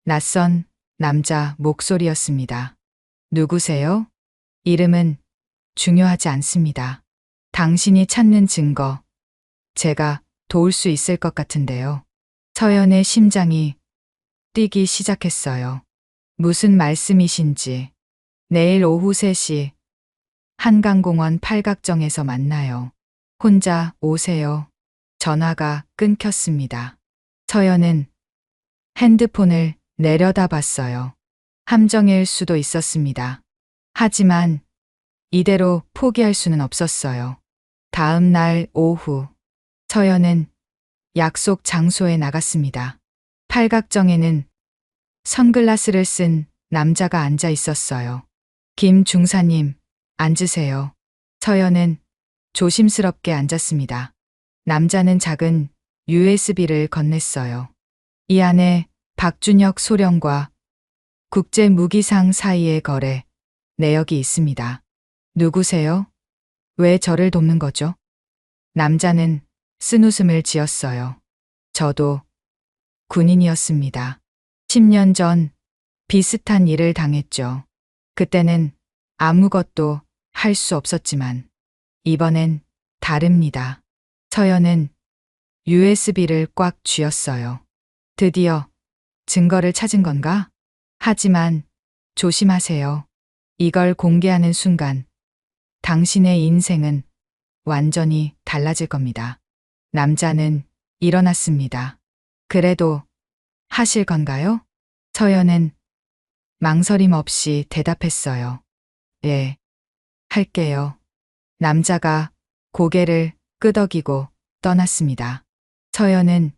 낯선 남자 목소리였습니다. 누구세요? 이름은 중요하지 않습니다. 당신이 찾는 증거, 제가 도울 수 있을 것 같은데요. 서연의 심장이 뛰기 시작했어요. 무슨 말씀이신지. 내일 오후 3시 한강공원 팔각정에서 만나요. 혼자 오세요. 전화가 끊겼습니다. 서연은 핸드폰을 내려다봤어요. 함정일 수도 있었습니다. 하지만 이대로 포기할 수는 없었어요. 다음 날 오후 서연은 약속 장소에 나갔습니다. 팔각정에는 선글라스를 쓴 남자가 앉아 있었어요. 김 중사님, 앉으세요. 서연은 조심스럽게 앉았습니다. 남자는 작은 USB를 건넸어요. 이 안에 박준혁 소령과 국제무기상 사이의 거래 내역이 있습니다. 누구세요? 왜 저를 돕는 거죠? 남자는 쓴웃음을 지었어요. 저도 군인이었습니다. 10년 전 비슷한 일을 당했죠. 그때는 아무것도 할 수 없었지만 이번엔 다릅니다. 서연은 USB를 꽉 쥐었어요. 드디어 증거를 찾은 건가? 하지만 조심하세요. 이걸 공개하는 순간 당신의 인생은 완전히 달라질 겁니다. 남자는 일어났습니다. 그래도 하실 건가요? 서연은 망설임 없이 대답했어요. 예, 할게요. 남자가 고개를 끄덕이고 떠났습니다. 서연은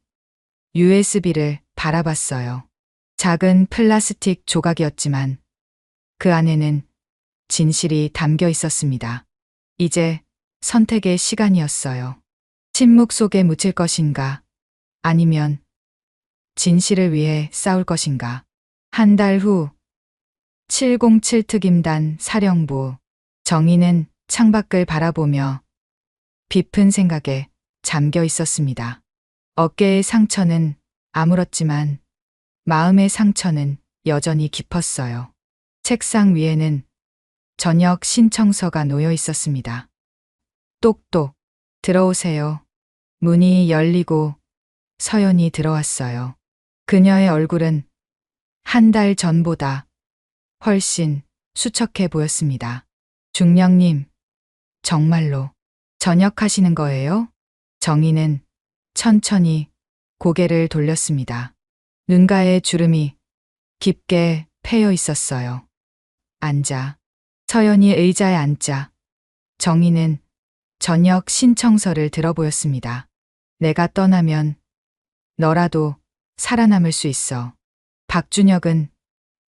USB를 바라봤어요. 작은 플라스틱 조각이었지만 그 안에는 진실이 담겨 있었습니다. 이제 선택의 시간이었어요. 침묵 속에 묻힐 것인가? 아니면 진실을 위해 싸울 것인가? 한 달 후 707 특임단 사령부. 정희는 창밖을 바라보며 깊은 생각에 잠겨 있었습니다. 어깨의 상처는 아물었지만 마음의 상처는 여전히 깊었어요. 책상 위에는 저녁 신청서가 놓여 있었습니다. 똑똑, 들어오세요. 문이 열리고 서연이 들어왔어요. 그녀의 얼굴은 한 달 전보다 훨씬 수척해 보였습니다. 중령님, 정말로 전역하시는 거예요? 정희는 천천히 고개를 돌렸습니다. 눈가에 주름이 깊게 패여 있었어요. 앉아. 서연이 의자에 앉자. 정희는 전역 신청서를 들어보였습니다. 내가 떠나면 너라도 살아남을 수 있어. 박준혁은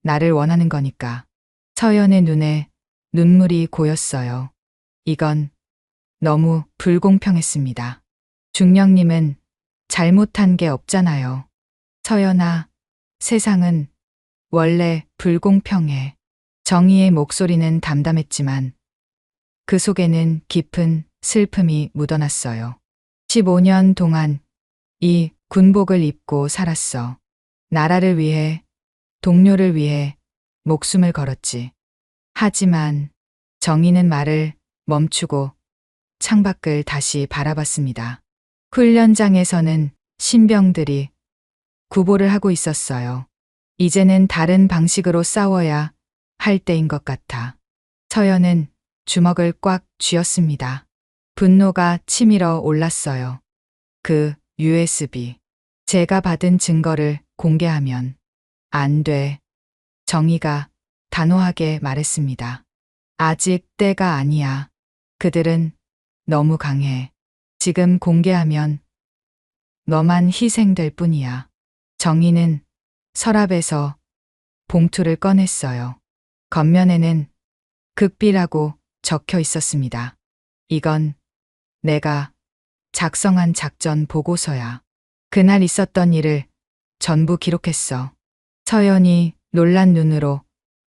나를 원하는 거니까. 서연의 눈에 눈물이 고였어요. 이건 너무 불공평했습니다. 중령님은 잘못한 게 없잖아요. 서연아, 세상은 원래 불공평해. 정희의 목소리는 담담했지만 그 속에는 깊은 슬픔이 묻어났어요. 15년 동안 이 군복을 입고 살았어. 나라를 위해, 동료를 위해 목숨을 걸었지. 하지만 정희는 말을 멈추고 창밖을 다시 바라봤습니다. 훈련장에서는 신병들이 구보를 하고 있었어요. 이제는 다른 방식으로 싸워야 할 때인 것 같아. 서연은 주먹을 꽉 쥐었습니다. 분노가 치밀어 올랐어요. 그 USB. 제가 받은 증거를 공개하면 안 돼. 정희가 단호하게 말했습니다. 아직 때가 아니야. 그들은 너무 강해. 지금 공개하면 너만 희생될 뿐이야. 정희는 서랍에서 봉투를 꺼냈어요. 겉면에는 극비라고 적혀 있었습니다. 이건 내가 작성한 작전 보고서야. 그날 있었던 일을 전부 기록했어. 서연이 놀란 눈으로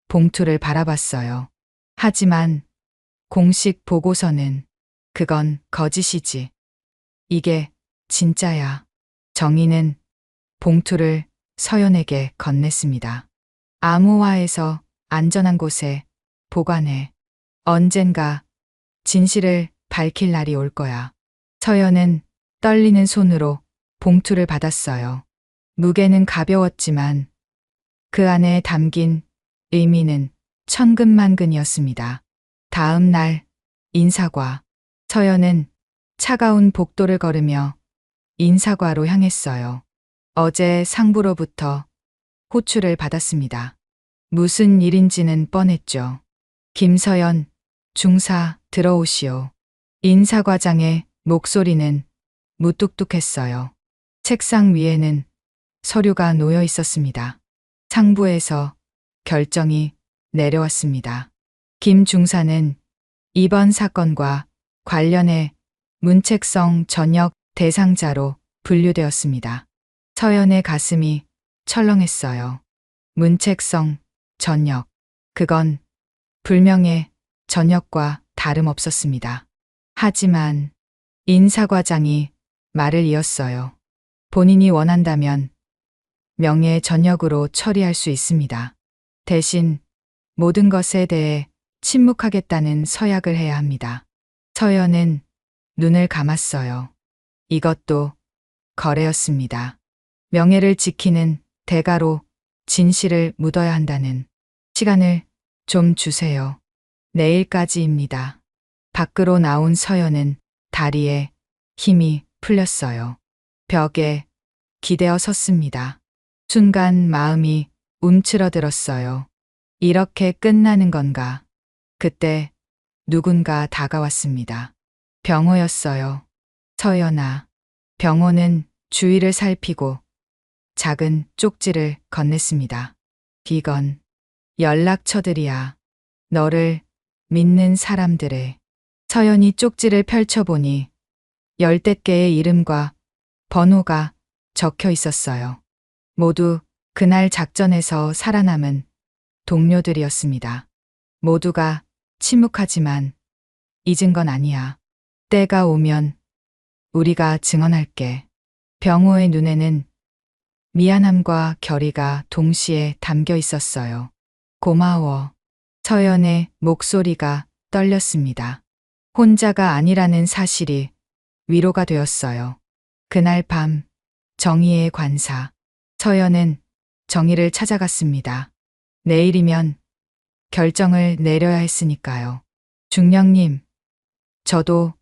봉투를 바라봤어요. 하지만 공식 보고서는 그건 거짓이지. 이게 진짜야. 정희는 봉투를 서연에게 건넸습니다. 암호화해서 안전한 곳에 보관해. 언젠가 진실을 밝힐 날이 올 거야. 서연은 떨리는 손으로 봉투를 받았어요. 무게는 가벼웠지만 그 안에 담긴 의미는 천근만근이었습니다. 다음 날 인사과. 서연은 차가운 복도를 걸으며 인사과로 향했어요. 어제 상부로부터 호출을 받았습니다. 무슨 일인지는 뻔했죠. 김서연, 중사 들어오시오. 인사과장의 목소리는 무뚝뚝했어요. 책상 위에는 서류가 놓여 있었습니다. 상부에서 결정이 내려왔습니다. 김 중사는 이번 사건과 관련해 문책성 전역 대상자로 분류되었습니다. 서연의 가슴이 철렁했어요. 문책성 전역. 그건 불명예 전역과 다름없었습니다. 하지만 인사과장이 말을 이었어요. 본인이 원한다면 명예 전역으로 처리할 수 있습니다. 대신 모든 것에 대해 침묵하겠다는 서약을 해야 합니다. 서연은 눈을 감았어요. 이것도 거래였습니다. 명예를 지키는 대가로 진실을 묻어야 한다는. 시간을 좀 주세요. 내일까지입니다. 밖으로 나온 서연은 다리에 힘이 풀렸어요. 벽에 기대어 섰습니다. 순간 마음이 움츠러들었어요. 이렇게 끝나는 건가? 그때 누군가 다가왔습니다. 병호였어요. 서연아. 병호는 주위를 살피고 작은 쪽지를 건넸습니다. 이건 연락처들이야. 너를 믿는 사람들의. 서연이 쪽지를 펼쳐보니 열댓 개의 이름과 번호가 적혀 있었어요. 모두 그날 작전에서 살아남은 동료들이었습니다. 모두가 침묵하지만 잊은 건 아니야. 때가 오면 우리가 증언할게. 병호의 눈에는 미안함과 결의가 동시에 담겨 있었어요. 고마워. 서연의 목소리가 떨렸습니다. 혼자가 아니라는 사실이 위로가 되었어요. 그날 밤 정희의 관사. 서연은 정희를 찾아갔습니다. 내일이면 결정을 내려야 했으니까요. 중령님, 저도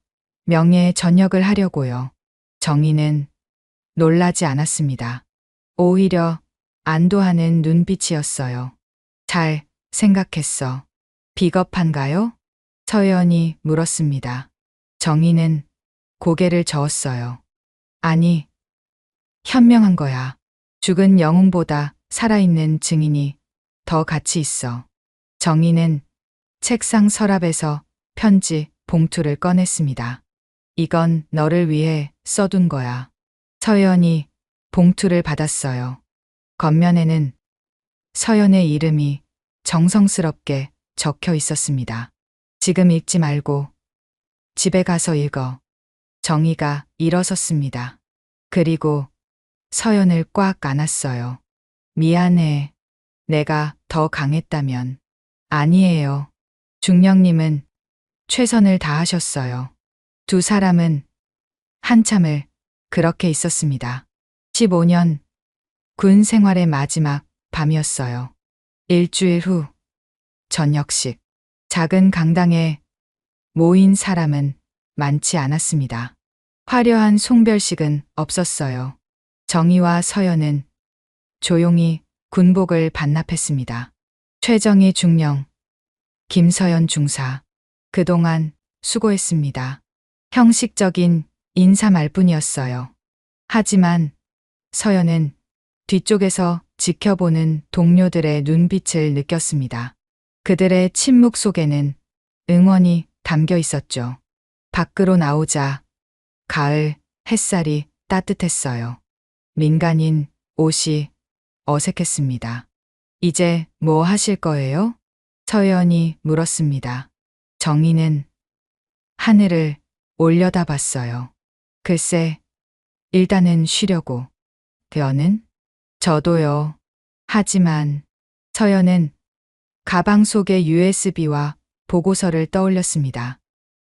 명예에 전역을 하려고요. 정희는 놀라지 않았습니다. 오히려 안도하는 눈빛이었어요. 잘 생각했어. 비겁한가요? 서연이 물었습니다. 정희는 고개를 저었어요. 아니, 현명한 거야. 죽은 영웅보다 살아있는 증인이 더 가치 있어. 정희는 책상 서랍에서 편지 봉투를 꺼냈습니다. 이건 너를 위해 써둔 거야. 서연이 봉투를 받았어요. 겉면에는 서연의 이름이 정성스럽게 적혀 있었습니다. 지금 읽지 말고 집에 가서 읽어. 정희가 일어섰습니다. 그리고 서연을 꽉 안았어요. 미안해. 내가 더 강했다면. 아니에요. 중령님은 최선을 다하셨어요. 두 사람은 한참을 그렇게 있었습니다. 15년 군 생활의 마지막 밤이었어요. 일주일 후 저녁식. 작은 강당에 모인 사람은 많지 않았습니다. 화려한 송별식은 없었어요. 정희와 서연은 조용히 군복을 반납했습니다. 최정희 중령, 김서연 중사, 그동안 수고했습니다. 형식적인 인사말 뿐이었어요. 하지만 서연은 뒤쪽에서 지켜보는 동료들의 눈빛을 느꼈습니다. 그들의 침묵 속에는 응원이 담겨 있었죠. 밖으로 나오자 가을 햇살이 따뜻했어요. 민간인 옷이 어색했습니다. 이제 뭐 하실 거예요? 서연이 물었습니다. 정희는 하늘을 올려다봤어요. 글쎄, 일단은 쉬려고. 여는? 저도요. 하지만 서연은 가방 속의 USB와 보고서를 떠올렸습니다.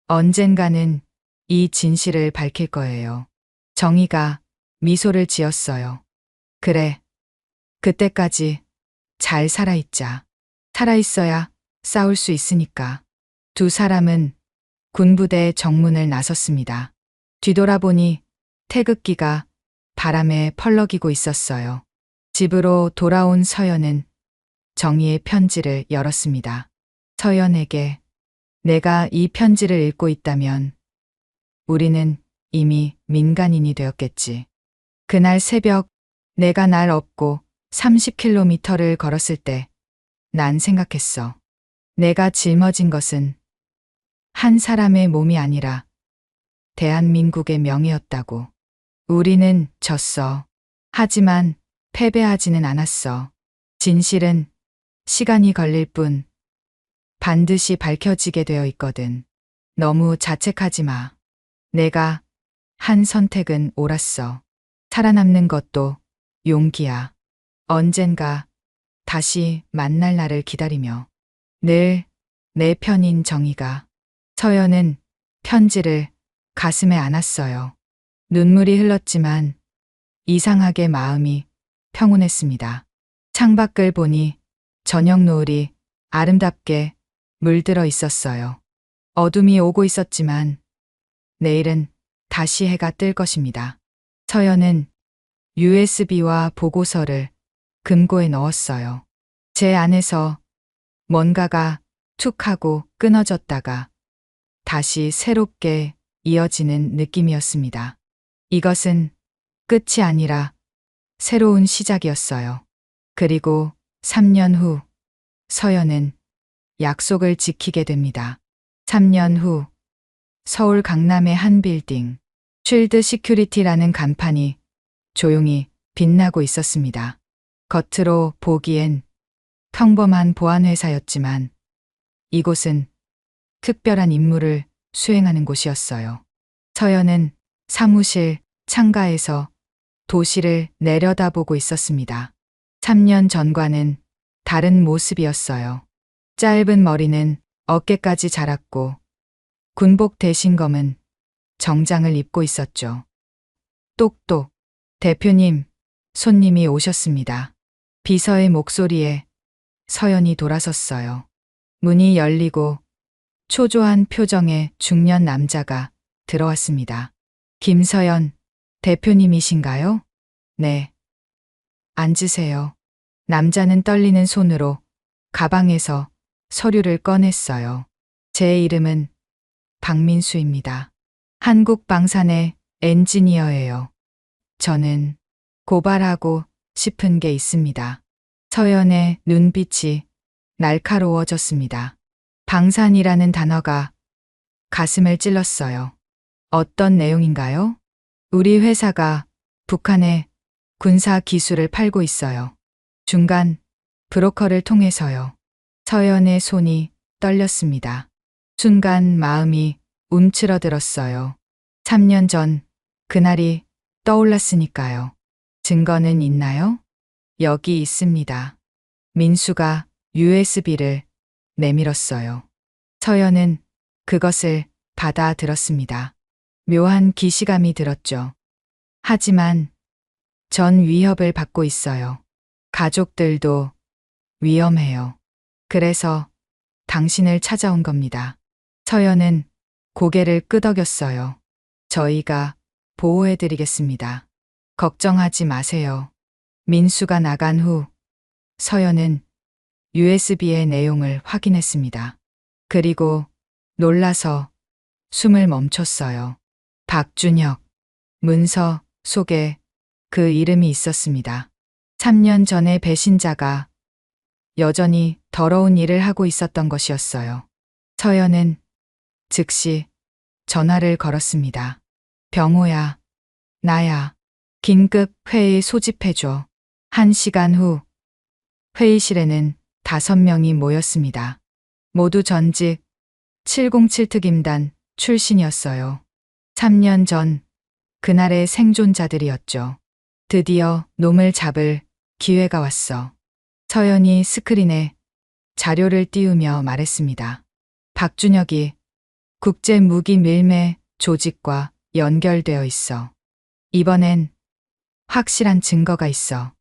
언젠가는 이 진실을 밝힐 거예요. 정희가 미소를 지었어요. 그래. 그때까지 잘 살아있자. 살아있어야 싸울 수 있으니까. 두 사람은 군부대 정문을 나섰습니다. 뒤돌아보니 태극기가 바람에 펄럭이고 있었어요. 집으로 돌아온 서연은 정희의 편지를 열었습니다. 서연에게 내가 이 편지를 읽고 있다면 우리는 이미 민간인이 되었겠지. 그날 새벽 내가 날 업고 30km를 걸었을 때 난 생각했어. 내가 짊어진 것은 한 사람의 몸이 아니라 대한민국의 명예였다고. 우리는 졌어. 하지만 패배하지는 않았어. 진실은 시간이 걸릴 뿐 반드시 밝혀지게 되어 있거든. 너무 자책하지 마. 내가 한 선택은 옳았어. 살아남는 것도 용기야. 언젠가 다시 만날 날을 기다리며 늘 내 편인 정희가. 서연은 편지를 가슴에 안았어요. 눈물이 흘렀지만 이상하게 마음이 평온했습니다. 창밖을 보니 저녁 노을이 아름답게 물들어 있었어요. 어둠이 오고 있었지만 내일은 다시 해가 뜰 것입니다. 서연은 USB와 보고서를 금고에 넣었어요. 제 안에서 뭔가가 툭 하고 끊어졌다가 다시 새롭게 이어지는 느낌이었습니다. 이것은 끝이 아니라 새로운 시작이었어요. 그리고 3년 후 서연은 약속을 지키게 됩니다. 3년 후 서울 강남의 한 빌딩, 쉴드 시큐리티라는 간판이 조용히 빛나고 있었습니다. 겉으로 보기엔 평범한 보안회사였지만 이곳은 특별한 임무를 수행하는 곳이었어요. 서연은 사무실 창가에서 도시를 내려다보고 있었습니다. 3년 전과는 다른 모습이었어요. 짧은 머리는 어깨까지 자랐고 군복 대신 검은 정장을 입고 있었죠. 똑똑, 대표님, 손님이 오셨습니다. 비서의 목소리에 서연이 돌아섰어요. 문이 열리고 초조한 표정의 중년 남자가 들어왔습니다. 김서연, 대표님이신가요? 네. 앉으세요. 남자는 떨리는 손으로 가방에서 서류를 꺼냈어요. 제 이름은 박민수입니다. 한국방산의 엔지니어예요. 저는 고발하고 싶은 게 있습니다. 서연의 눈빛이 날카로워졌습니다. 방산이라는 단어가 가슴을 찔렀어요. 어떤 내용인가요? 우리 회사가 북한에 군사 기술을 팔고 있어요. 중간 브로커를 통해서요. 서연의 손이 떨렸습니다. 순간 마음이 움츠러들었어요. 3년 전 그날이 떠올랐으니까요. 증거는 있나요? 여기 있습니다. 민수가 USB를 내밀었어요. 서연은 그것을 받아들었습니다. 묘한 기시감이 들었죠. 하지만 전 위협을 받고 있어요. 가족들도 위험해요. 그래서 당신을 찾아온 겁니다. 서연은 고개를 끄덕였어요. 저희가 보호해드리겠습니다. 걱정하지 마세요. 민수가 나간 후 서연은 USB의 내용을 확인했습니다. 그리고 놀라서 숨을 멈췄어요. 박준혁, 문서 속에 그 이름이 있었습니다. 3년 전의 배신자가 여전히 더러운 일을 하고 있었던 것이었어요. 서연은 즉시 전화를 걸었습니다. 병호야, 나야. 긴급 회의 소집해줘. 1시간 후 회의실에는 5명이 모였습니다. 모두 전직 707특임단 출신이었어요. 3년 전 그날의 생존자들이었죠. 드디어 놈을 잡을 기회가 왔어. 서연이 스크린에 자료를 띄우며 말했습니다. 박준혁이 국제무기 밀매 조직과 연결되어 있어. 이번엔 확실한 증거가 있어.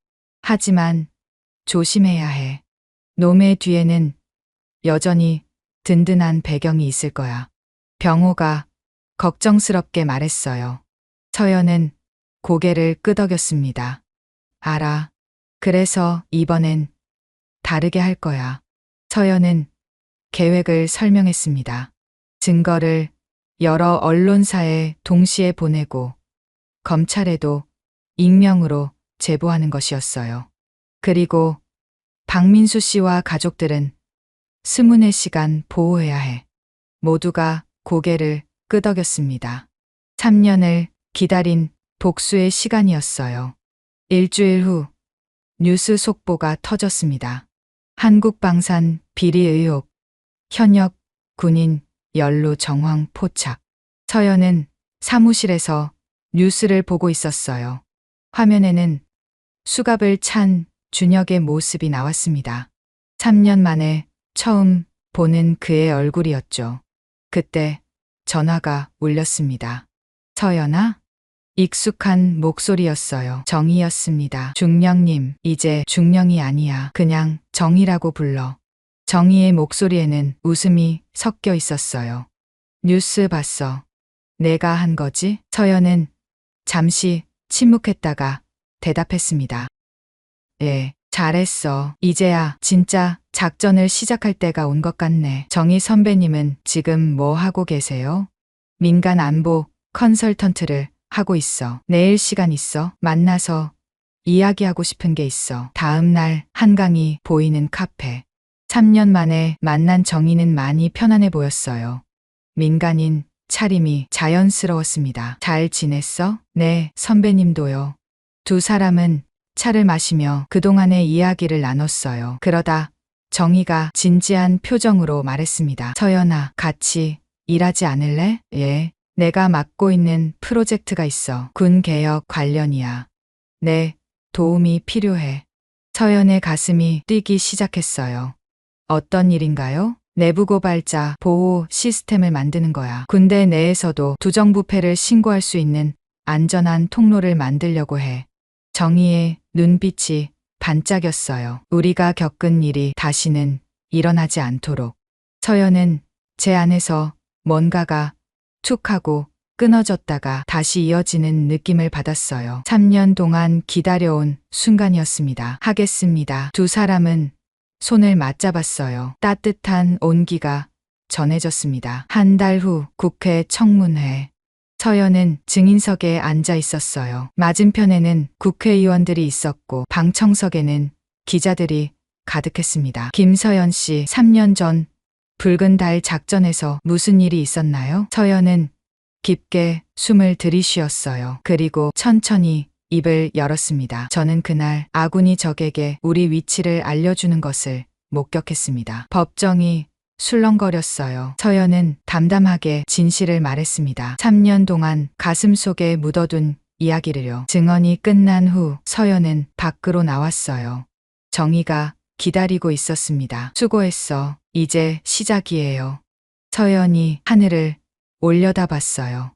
하지만 조심해야 해. 놈의 뒤에는 여전히 든든한 배경이 있을 거야. 병호가 걱정스럽게 말했어요. 서연은 고개를 끄덕였습니다. 알아. 그래서 이번엔 다르게 할 거야. 서연은 계획을 설명했습니다. 증거를 여러 언론사에 동시에 보내고 검찰에도 익명으로 제보하는 것이었어요. 그리고 박민수 씨와 가족들은 24시간 보호해야 해. 모두가 고개를 끄덕였습니다. 3년을 기다린 복수의 시간이었어요. 일주일 후 뉴스 속보가 터졌습니다. 한국방산 비리 의혹, 현역 군인 연루 정황 포착. 서연은 사무실에서 뉴스를 보고 있었어요. 화면에는 수갑을 찬 준혁의 모습이 나왔습니다. 3년 만에 처음 보는 그의 얼굴이었죠. 그때 전화가 울렸습니다. 서연아? 익숙한 목소리였어요. 정희였습니다. 중령님, 이제 중령이 아니야. 그냥 정희라고 불러. 정희의 목소리에는 웃음이 섞여 있었어요. 뉴스 봤어. 내가 한 거지? 서연은 잠시 침묵했다가 대답했습니다. 예, 잘했어. 이제야 진짜 작전을 시작할 때가 온 것 같네. 정희 선배님은 지금 뭐 하고 계세요? 민간 안보 컨설턴트를 하고 있어. 내일 시간 있어? 만나서 이야기하고 싶은 게 있어. 다음 날 한강이 보이는 카페. 3년 만에 만난 정희는 많이 편안해 보였어요. 민간인 차림이 자연스러웠습니다. 잘 지냈어? 네, 선배님도요. 두 사람은 차를 마시며 그동안의 이야기를 나눴어요. 그러다 정희가 진지한 표정으로 말했습니다. 서연아, 같이 일하지 않을래? 예. 내가 맡고 있는 프로젝트가 있어. 군 개혁 관련이야. 네, 도움이 필요해. 서연의 가슴이 뛰기 시작했어요. 어떤 일인가요? 내부 고발자 보호 시스템을 만드는 거야. 군대 내에서도 부정부패를 신고할 수 있는 안전한 통로를 만들려고 해. 정희의 눈빛이 반짝였어요. 우리가 겪은 일이 다시는 일어나지 않도록. 서연은 제 안에서 뭔가가 툭 하고 끊어졌다가 다시 이어지는 느낌을 받았어요. 3년 동안 기다려온 순간이었습니다. 하겠습니다. 두 사람은 손을 맞잡았어요. 따뜻한 온기가 전해졌습니다. 한 달 후 국회 청문회. 서연은 증인석에 앉아 있었어요. 맞은편에는 국회의원들이 있었고 방청석에는 기자들이 가득했습니다. 김서연 씨, 3년 전 붉은 달 작전에서 무슨 일이 있었나요? 서연은 깊게 숨을 들이쉬었어요. 그리고 천천히 입을 열었습니다. 저는 그날 아군이 적에게 우리 위치를 알려주는 것을 목격했습니다. 법정이 술렁거렸어요. 서연은 담담하게 진실을 말했습니다. 3년 동안 가슴 속에 묻어둔 이야기를요. 증언이 끝난 후 서연은 밖으로 나왔어요. 정희가 기다리고 있었습니다. 수고했어. 이제 시작이에요. 서연이 하늘을 올려다봤어요.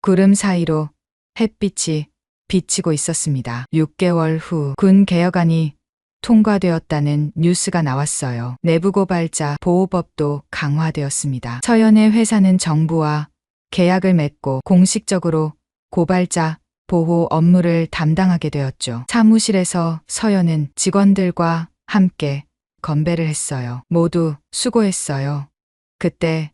구름 사이로 햇빛이 비치고 있었습니다. 6개월 후 군 개혁안이 통과되었다는 뉴스가 나왔어요. 내부 고발자 보호법도 강화되었습니다. 서연의 회사는 정부와 계약을 맺고 공식적으로 고발자 보호 업무를 담당하게 되었죠. 사무실에서 서연은 직원들과 함께 건배를 했어요. 모두 수고했어요. 그때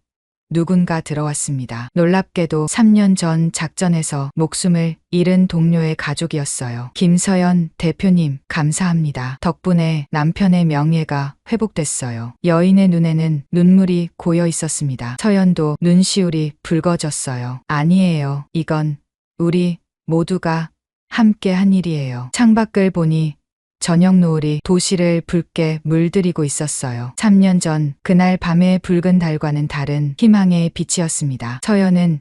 누군가 들어왔습니다. 놀랍게도 3년 전 작전에서 목숨을 잃은 동료의 가족이었어요. 김서연 대표님, 감사합니다. 덕분에 남편의 명예가 회복됐어요. 여인의 눈에는 눈물이 고여 있었습니다. 서연도 눈시울이 붉어졌어요. 아니에요. 이건 우리 모두가 함께 한 일이에요. 창밖을 보니 저녁 노을이 도시를 붉게 물들이고 있었어요. 3년 전 그날 밤의 붉은 달과는 다른 희망의 빛이었습니다. 서연은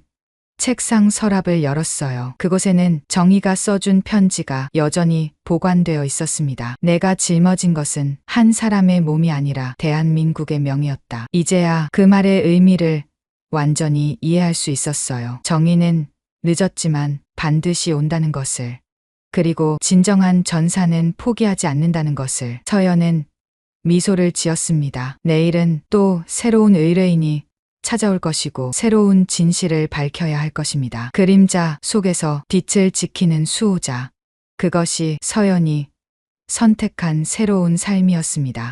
책상 서랍을 열었어요. 그곳에는 정희가 써준 편지가 여전히 보관되어 있었습니다. 내가 짊어진 것은 한 사람의 몸이 아니라 대한민국의 명이었다. 이제야 그 말의 의미를 완전히 이해할 수 있었어요. 정희는 늦었지만 반드시 온다는 것을, 그리고 진정한 전사는 포기하지 않는다는 것을. 서연은 미소를 지었습니다. 내일은 또 새로운 의뢰인이 찾아올 것이고 새로운 진실을 밝혀야 할 것입니다. 그림자 속에서 빛을 지키는 수호자. 그것이 서연이 선택한 새로운 삶이었습니다.